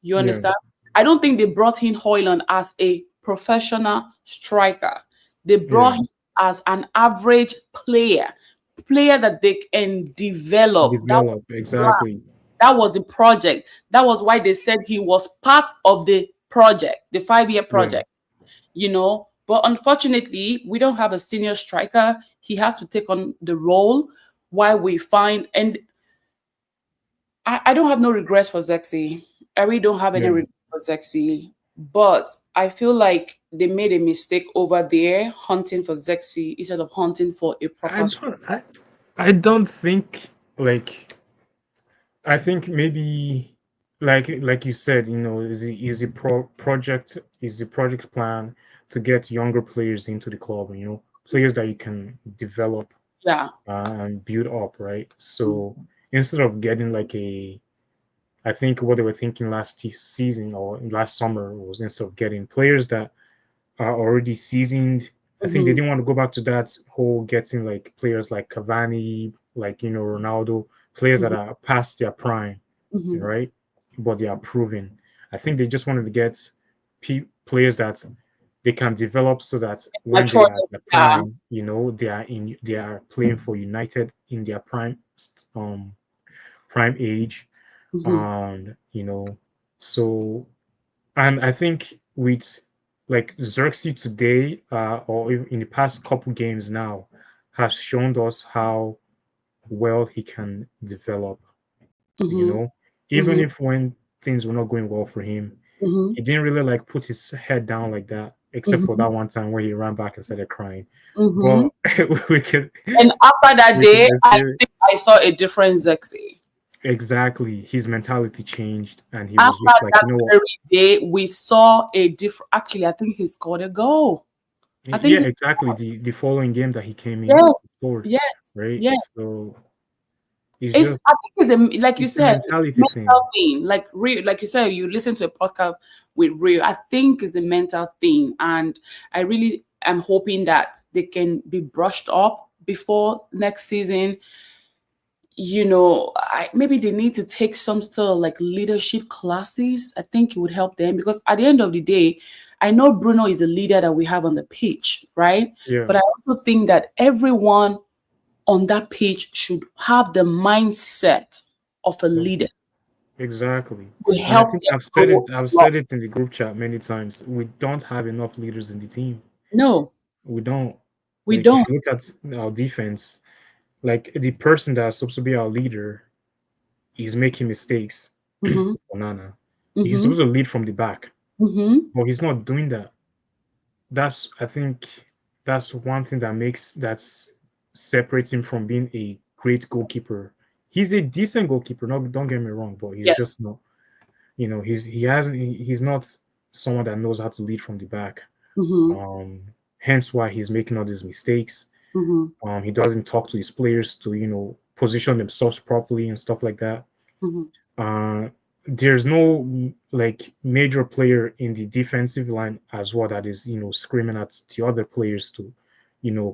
You Yeah, understand? I don't think they brought in Hoyland as a professional striker. They yeah, brought him as an average player that they can develop. That was develop the plan. exactly. That was the project. That was why they said he was part of the project, the 5-year Yeah, project, But unfortunately, we don't have a senior striker. He has to take on the role while we find, and I don't have no regrets for Zexi. I really don't have any yeah. regrets for Zexi. But I feel like they made a mistake over there hunting for Zexi instead of hunting for a I proper striker. don't. I don't think like. I think maybe like you said, is a project plan to get younger players into the club. Players that you can develop Yeah. and build up, right? So instead of getting like I think what they were thinking last season or last summer was instead of getting players that are already seasoned. I think they Mm-hmm. didn't want to go back to that whole getting like players like Cavani, like Ronaldo, players that are past their prime, Mm-hmm. right? But they are proven. I think they just wanted to get players that they can develop so that when they Mature. are at their Yeah. prime, they are playing for United in their prime age, Mm-hmm. and so and I think with like Xerxes today, or even in the past couple games now, has shown us how well he can develop. You Mm-hmm. know, even Mm-hmm. if when things were not going well for him, Mm-hmm. he didn't really like put his head down like that, except for Mm-hmm. that one time where he ran back and started crying. Mm-hmm. But we could And after that we could day, I say think I saw a different Zexi. exactly his mentality changed, and he was After just like, that you know what? very day, we saw a different. Actually, I think he scored a goal. I think Yeah, he exactly. The following game that he came in, Yes, he scored, yes, right? yes. So it's It's just I think like you it's a said, mentality thing. mental thing. Like real, like you said, you listen to a podcast with real. I think it's a mental thing, and I really I'm hoping that they can be brushed up before next season. Maybe they need to take some sort of like leadership classes. I think it would help them, because at the end of the day, I know Bruno is a leader that we have on the pitch, right? Yeah. But I also think that everyone on that pitch should have the mindset of a No, leader exactly. to And I help think them I've said grow it. I've along. said it in the group chat many times. We don't have enough leaders in the team. No, We don't. we Like if don't. you look at our defense, like the person that's supposed to be our leader is making mistakes. Mm-hmm, Onana. He's mm-hmm, supposed to lead from the back, mm-hmm, but he's not doing that. That's I think that's one thing that separates him from being a great goalkeeper. He's a decent goalkeeper. No, don't get me wrong, but he's yes. just not. He's not someone that knows how to lead from the back. Mm-hmm, Um, Hence why he's making all these mistakes. mm-hmm, He doesn't talk to his players to position themselves properly and stuff like that. mm-hmm, Uh, there's no like major player in the defensive line as well that is screaming at the other players to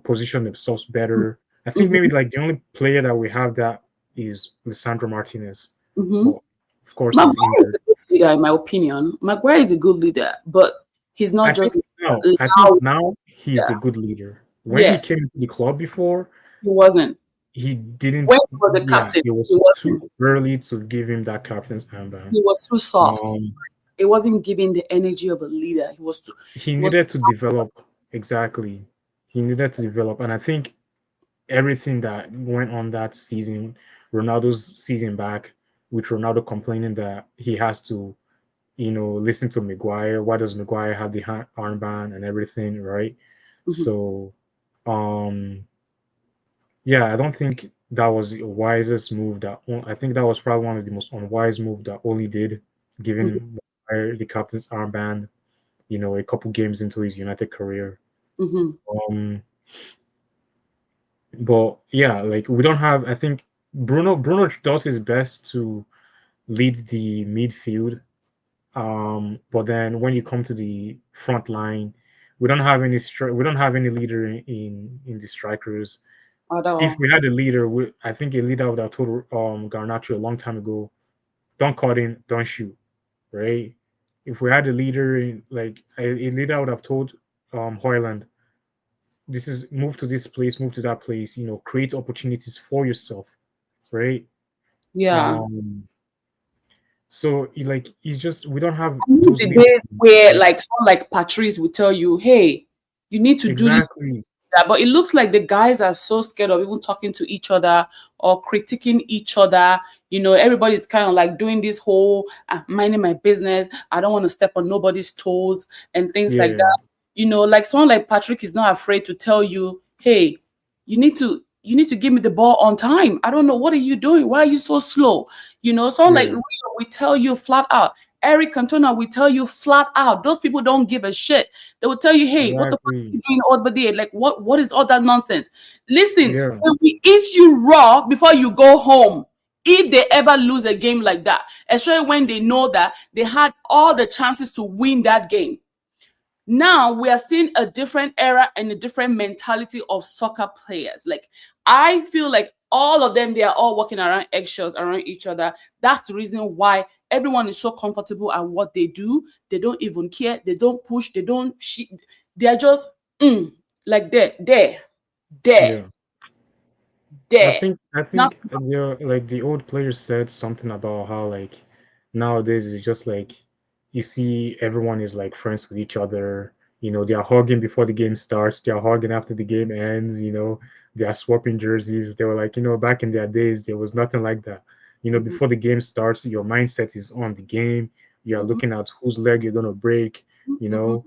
position themselves better. I think maybe mm-hmm, like the only player that we have that is Lisandro Martinez, mm-hmm. but of course he's Maguire is injured. a good leader, in my opinion. Maguire is a good leader, but he's not I think just I think loud now he's a leader. good leader. When he Yes, came to the club before, he wasn't. he When didn't. he was the Yeah, captain, it he was too wasn't. early to give him that captain's armband. He was too soft. Um, It wasn't giving the energy of a leader. he He was needed to develop. Exactly, he needed to develop, and I think everything that went on that season, Ronaldo's season back, with Ronaldo complaining that he has to, listen to Maguire. Why does Maguire have the armband and everything, right? Mhm, So, um, yeah, I don't think that was the wisest move. I think that was probably one of the most unwise move that Oli did, mhm, giving Maguire the captain's armband, a couple games into his United career. mhm, Um, but yeah, like we don't have. I think Bruno does his best to lead the midfield. But then when you come to the front line, we don't have any leader in the strikers. at If all. we had a leader, I think a leader would have told Garnacho a long time ago, don't cut in, don't shoot, right? If we had a leader like a leader would have told Hoyland, this is move to this place, move to that place, create opportunities for yourself, right? Yeah. Um, so it's just we don't have I miss those the leaders. days where Like like someone like Patrice would tell you, hey, you need to do this, exactly, that. But it looks like the guys are so scared of even talking to each other or critiquing each other. Everybody's kind of like doing this whole minding my business. I don't want to step on nobody's toes and things like yeah, that. Like someone like Patrick is not afraid to tell you, hey, you need to give me the ball on time. I don't know, what are you doing? Why are you so slow? Someone like yeah, Rio, we tell you flat out. Eric Cantona, we tell you flat out. Those people don't give a shit. They will tell you, hey, what the fuck are exactly, you doing over there? Like, what is all that nonsense? Listen, yeah, when we eat you raw before you go home, if they ever lose a game like that, especially when they know that they had all the chances to win that game. Now we are seeing a different era and a different mentality of soccer players. Like, I feel like all of them, they are all walking around eggshells around each other. That's the reason why everyone is so comfortable at what they do. They don't even care. They don't push. They don't. They are just like there, yeah. there. I Not. think the old players said something about how like nowadays it's just like you see everyone is like friends with each other. They are hugging before the game starts. They are hugging after the game ends. They are swapping jerseys. They were like, back in their days, there was nothing like that. Mhm, Before the game starts, your mindset is on the game. You are mhm, looking at whose leg you're gonna break. You mhm, know,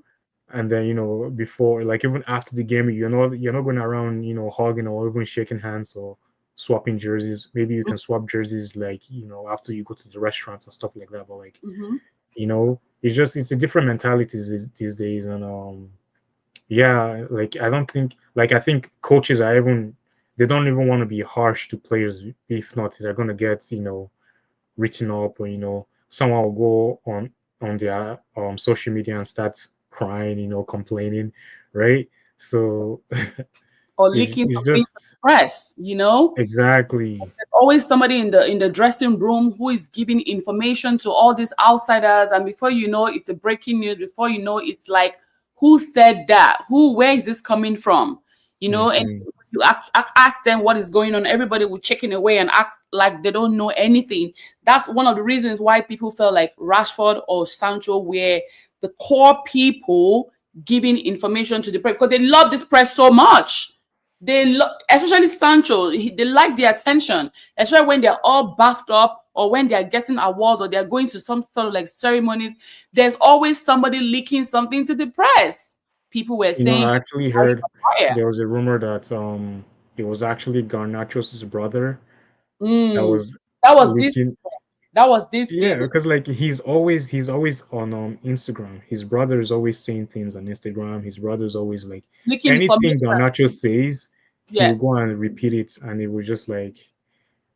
and then before, like, even after the game, you're not going around hugging or even shaking hands or swapping jerseys. Maybe you can swap jerseys, like, after you go to the restaurants and stuff like that, but like, mhm, it's a different mentality these days. And yeah, like, I don't think, like, I think coaches are even, they don't even want to be harsh to players. If not, they're going to get written up, or someone will go on their social media and start crying, complaining, right? So or it's, leaking it's something to the just press, you know? exactly, Always somebody in the dressing room who is giving information to all these outsiders, and before you know it's a breaking news, before you know it's like, who said that, where is this coming from, and hmm you ask them what is going on, everybody will chicken away and act like they don't know anything. That's one of the reasons why people felt like Rashford or Sancho were the core people giving information to the press, because they love this press so much. Especially Sancho, they like the attention, especially when they're all buffed up or when they're getting awards or they're going to some sort of like ceremonies. There's always somebody leaking something to the press. People were saying, I actually "Carry heard the fire." there was a rumor that it was actually Garnacho's brother that Mm, was that was this. leaking. That was this Yeah, season. because like he's always on Instagram. His brother is always saying things on Instagram. His brother's always like Leaking anything information. Garnacho says, he will go Yes. and repeat it, and it was just like,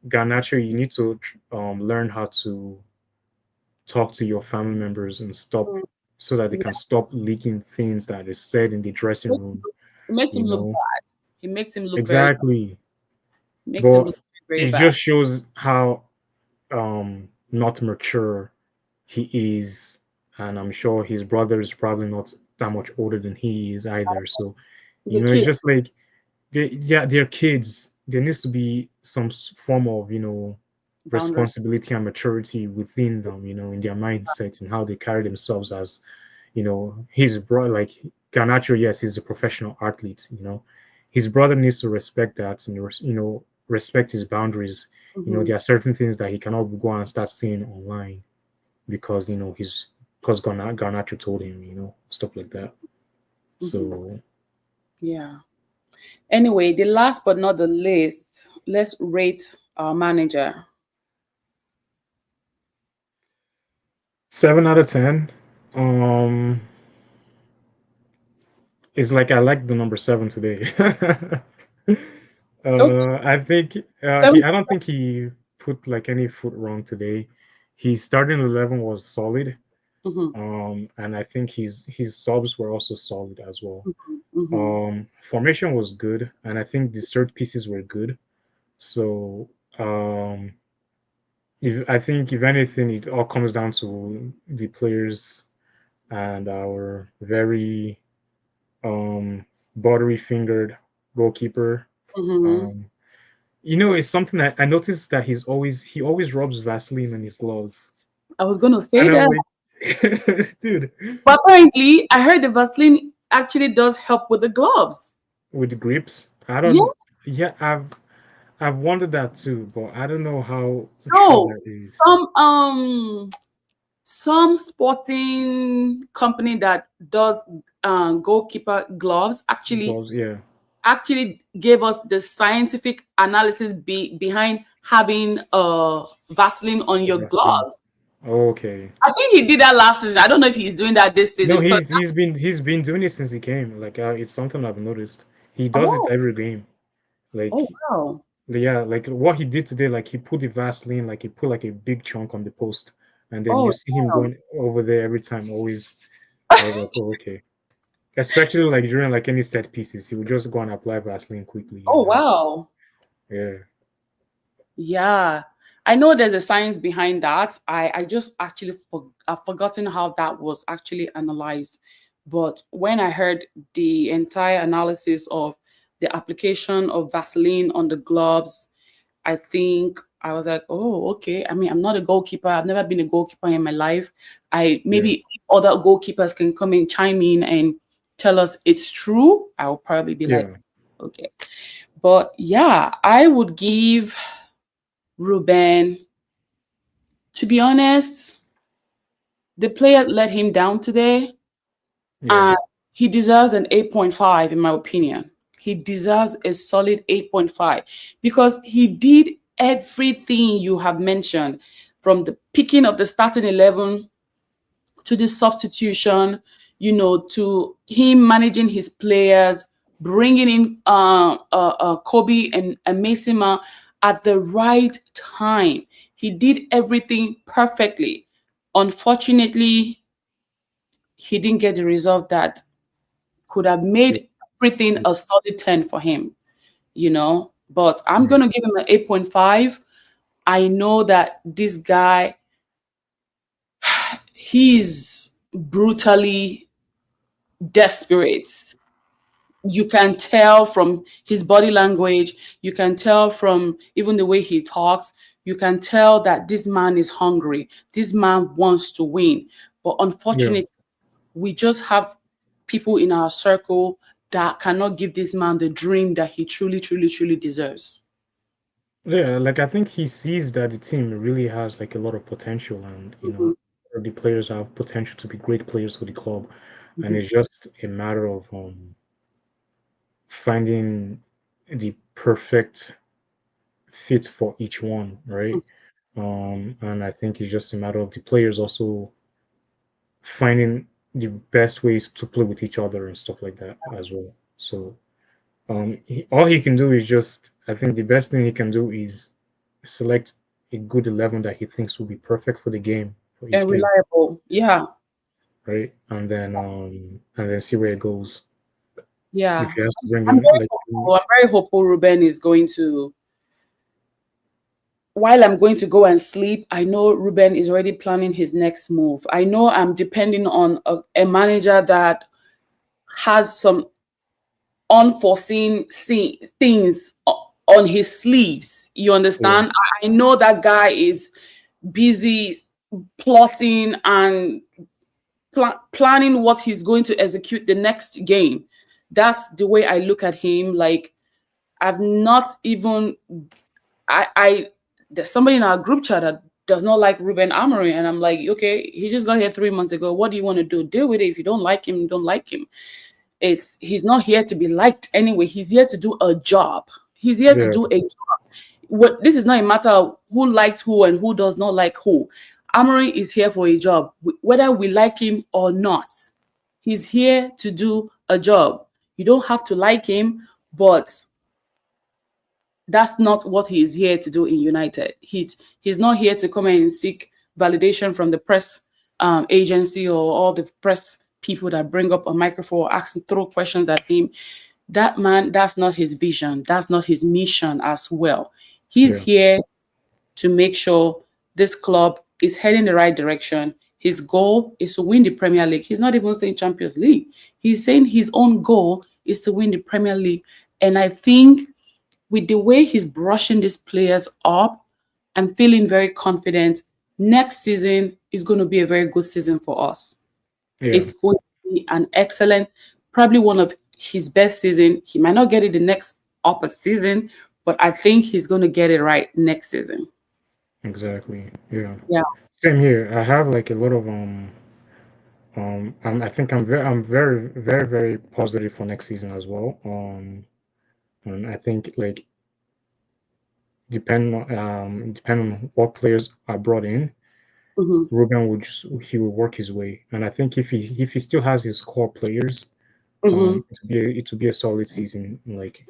Garnacho, you need to learn how to talk to your family members and stop, Mm, so that they can yeah. stop leaking things that is said in the dressing room. It makes him You look know bad. It makes him look very. exactly, Makes him but look very it bad. just shows how not mature he is, and I'm sure his brother is probably not that much older than he is either. So, He's a it's kid. just like they're kids. There needs to be some form of Boundary. responsibility and maturity within them, in their mindset and how they carry themselves as, his brother, like Garnacho, yes, he's a professional athlete, his brother needs to respect that and, respect his boundaries. Mm-hmm. There are certain things that he cannot go and start saying online because, because Garnacho told him, stuff like that. Mm-hmm. So Yeah. Anyway, the last but not the least, let's rate our manager. 7 out of 10. Um, it's like I like the number 7 today. Okay. I think Seven. I don't think he put like any foot wrong today. His starting 11 was solid. Mm-hmm. And I think his subs were also solid as well. Mm-hmm. Formation was good, and I think the third pieces were good. So um, if I think if anything, it all comes down to the players and our very buttery fingered goalkeeper. Mm-hmm. Um, it's something that I noticed that he always rubs Vaseline on his gloves, I was gonna say and I'm that, like, dude, but apparently, I heard the Vaseline actually does help with the gloves. with the grips, I Yeah. don't. Yeah, I've wondered that too, but I don't know how true No. that is. Some sporting company that does goalkeeper gloves Gloves, yeah, actually gave us the scientific analysis behind having Vaseline on the your Vaseline. gloves. Okay. I think he did that last season. I don't know if he's doing that this No, season because he's been doing it since he came. Like it's something I've noticed. He does it oh every game. oh Like wow yeah, like what he did today, like he put the Vaseline, like he put like a big chunk on the post, and then you oh see him wow going over there every time. Always, I was like, oh, okay. Especially like during like any set pieces, he would just go and apply Vaseline quickly, oh and then wow. yeah, Yeah, I know there's a science behind that. I just actually I've forgotten how that was actually analyzed. But when I heard the entire analysis of the application of Vaseline on the gloves, I think I was like, oh, okay. I mean, I'm not a goalkeeper. I've never been a goalkeeper in my life. I yeah, maybe other goalkeepers can come and chime in and tell us it's true. I'll probably be like, yeah, okay. But yeah, I would give Ruben, to be honest, the player let him down today, yeah. and he deserves an 8.5, in my opinion. He deserves a solid 8.5 because he did everything you have mentioned, from the picking of the starting 11 to the substitution, to him managing his players, bringing in Kobe and Mesima at the right time. He did everything perfectly. Unfortunately, he didn't get the result that could have Yeah. made everything a solid 10 for him, But I'm Yeah. going to give him an 8.5. I know that this guy, he's brutally desperate. You can tell from his body language, you can tell from even the way he talks, you can tell that this man is hungry. This man wants to win. But Yeah. unfortunately, we just have people in our circle that cannot give this man the dream that he truly, truly, truly deserves. Yeah, like I think he sees that the team really has like a lot of potential, and Mhm, the players have potential to be great players for the club, and mhm. it's just a matter of finding the perfect fit for each one, right? And I think it's just a matter of the players also finding the best ways to play with each other and stuff like that as well. So all he can do is just, I think the best thing he can do is select a good 11 that he thinks will be perfect for the game, for each And game, reliable. Yeah. right? And then see where it goes. If Yeah. he has to bring I'm in very like, hopeful. I'm very hopeful Ruben is going to, while I'm going to go and sleep, I know Ruben is already planning his next move. I know I'm depending on a manager that has some unforeseen things on his sleeves. You yeah, understand? I know that guy is busy plotting and planning what he's going to execute the next game. That's the way I look at him. Like, I've not even I there's somebody in our group chat that does not like Ruben Amorim, and I'm like, okay, he just got here 3 months ago. What do you want to do? Deal with it. If you don't like him, you don't like him. He's not here to be liked anyway. He's here to do a job. He's here to yeah, do a job. What This is not a matter of who likes who and who does not like who. Amorim is here for a job, whether we like him or not. He's here to do a job. You don't have to like him, but that's not what he is here to do in United. He's not here to come and seek validation from the press agency or all the press people that bring up a microphone or ask throw questions at him. That man, that's not his vision. That's not his mission as well. He's yeah, here to make sure this club is heading the right direction. His goal is to win the Premier League. He's not even saying Champions League. He's saying his own goal is to win the Premier League. And I think with the way he's brushing these players up, I'm feeling very confident. Next season is going to be a very good season for us. yeah, It's going to be an excellent, probably one of his best season. He might not get it the next upper season, but I think he's going to get it right next season. exactly. Yeah. Yeah. Same here. I have like a lot of I think I'm very, very, very positive for next season as well. And I think like depend on what players are brought in, Hmm. Ruben would he will work his way. And I think if he still has his core players, Hmm. it would be a solid season. Like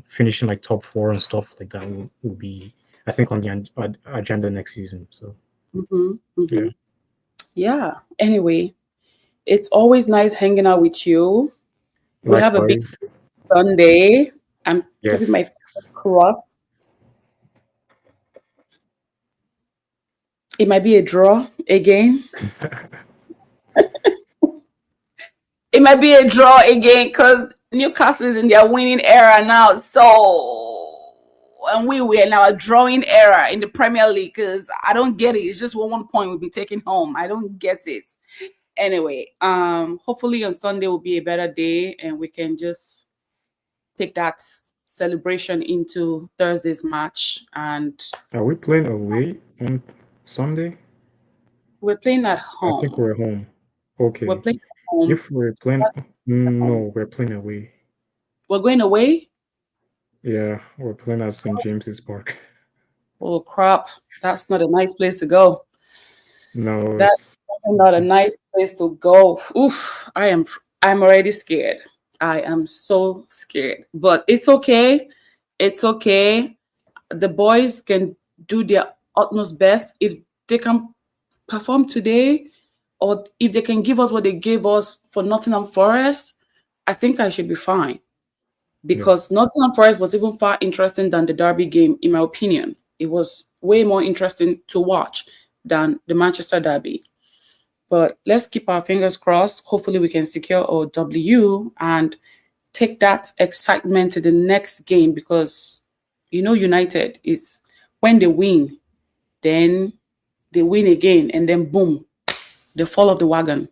finishing like top four and stuff like that will be, I think, on the agenda next season. So Hmm. Hmm. yeah, Yeah. Anyway, it's always nice hanging out with you. We have a big likewise. Sunday. I'm keeping my Yes, fingers crossed. It might be a draw again. It might be a draw again because Newcastle is in their winning era now. So, and we were in our drawing era in the Premier League because I don't get it. It's just one point we'll be taking home. I don't get it. Anyway, hopefully on Sunday will be a better day and we can just take that celebration into Thursday's match. And are we playing away on Sunday? we're playing at I think home. we're home. We're Okay, playing at home. if we're playing, At home. no, we're playing away. We're going away. Yeah, we're playing at St. James's Park. Oh crap! That's not a nice place to go. No, That's it's not a nice place to go. Oof! I'm already scared. I am so scared. But it's okay. It's okay. The boys can do their utmost best if they can perform today, or if they can give us what they gave us for Nottingham Forest. I think I should be fine Yeah. because Nottingham Forest was even far interesting than the Derby game, in my opinion. It was way more interesting to watch than the Manchester Derby. But let's keep our fingers crossed. Hopefully, we can secure a W and take that excitement to the next game because United is when they win, then they win again, and then boom, they fall off the wagon.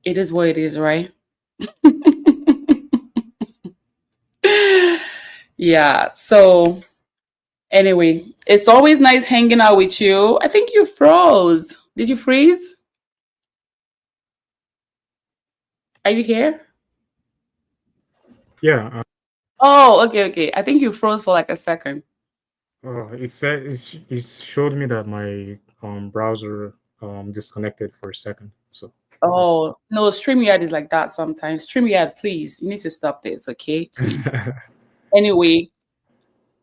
It is what it is, right? Yeah. So anyway, it's always nice hanging out with you. I think you froze. Did you freeze? Are you here? Yeah. Oh, okay, okay. I think you froze for like a second. It said it showed me that my browser disconnected for a second. So Oh, no, StreamYard is like that sometimes. StreamYard, please, you need to stop this, okay? Please. Anyway,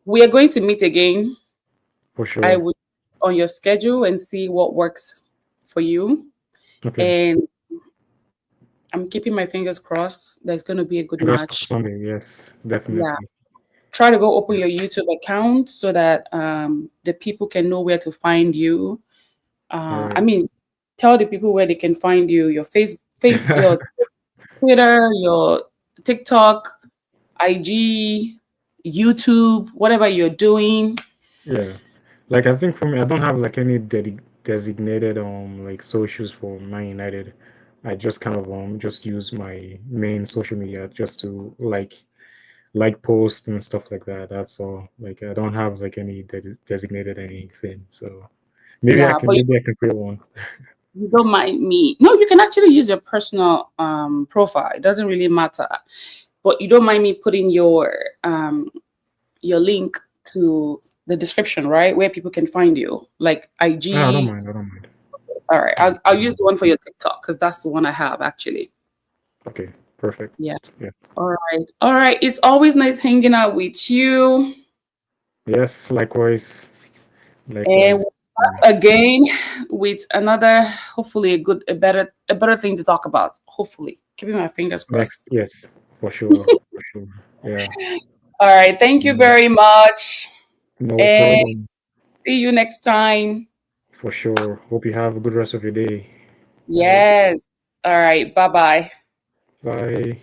we are going to meet again. for I sure. would on your schedule and see what works for you. Okay. And I'm keeping my fingers crossed. There's going to be a good Fingers crossed match. Sunday. Yes, Yeah. definitely. Try to go open your YouTube account so that the people can know where to find you. All I right. mean, tell the people where they can find you. Your your Twitter, your TikTok, IG, YouTube, whatever you're doing. Yeah. Like I think for me, I don't have like any designated like socials for Man United. I just kind of just use my main social media just to like post and stuff like that. That's all. Like I don't have like any designated anything. So Yeah, but maybe I can create one. you don't mind me. No, you can actually use your personal profile. It doesn't really matter. But you don't mind me putting your link to the description, right? Where people can find you, like Ah, I don't IG. mind. I don't mind. All right, Yeah. I'll use the one for your TikTok because that's the one I have actually. Okay. Perfect. Yeah. Yeah. All right. All right. It's always nice hanging out with you. Yes. Likewise. And Likewise. we're Yeah. back again with another, hopefully a better thing to talk about. Hopefully. Keeping my fingers Next. crossed. Yes. For sure. For sure. Yeah. All right. Thank you Mm, very much. no And problem. see you next time. For sure. Hope you have a good rest of your day. All right. Yes. All right. Bye bye. Bye.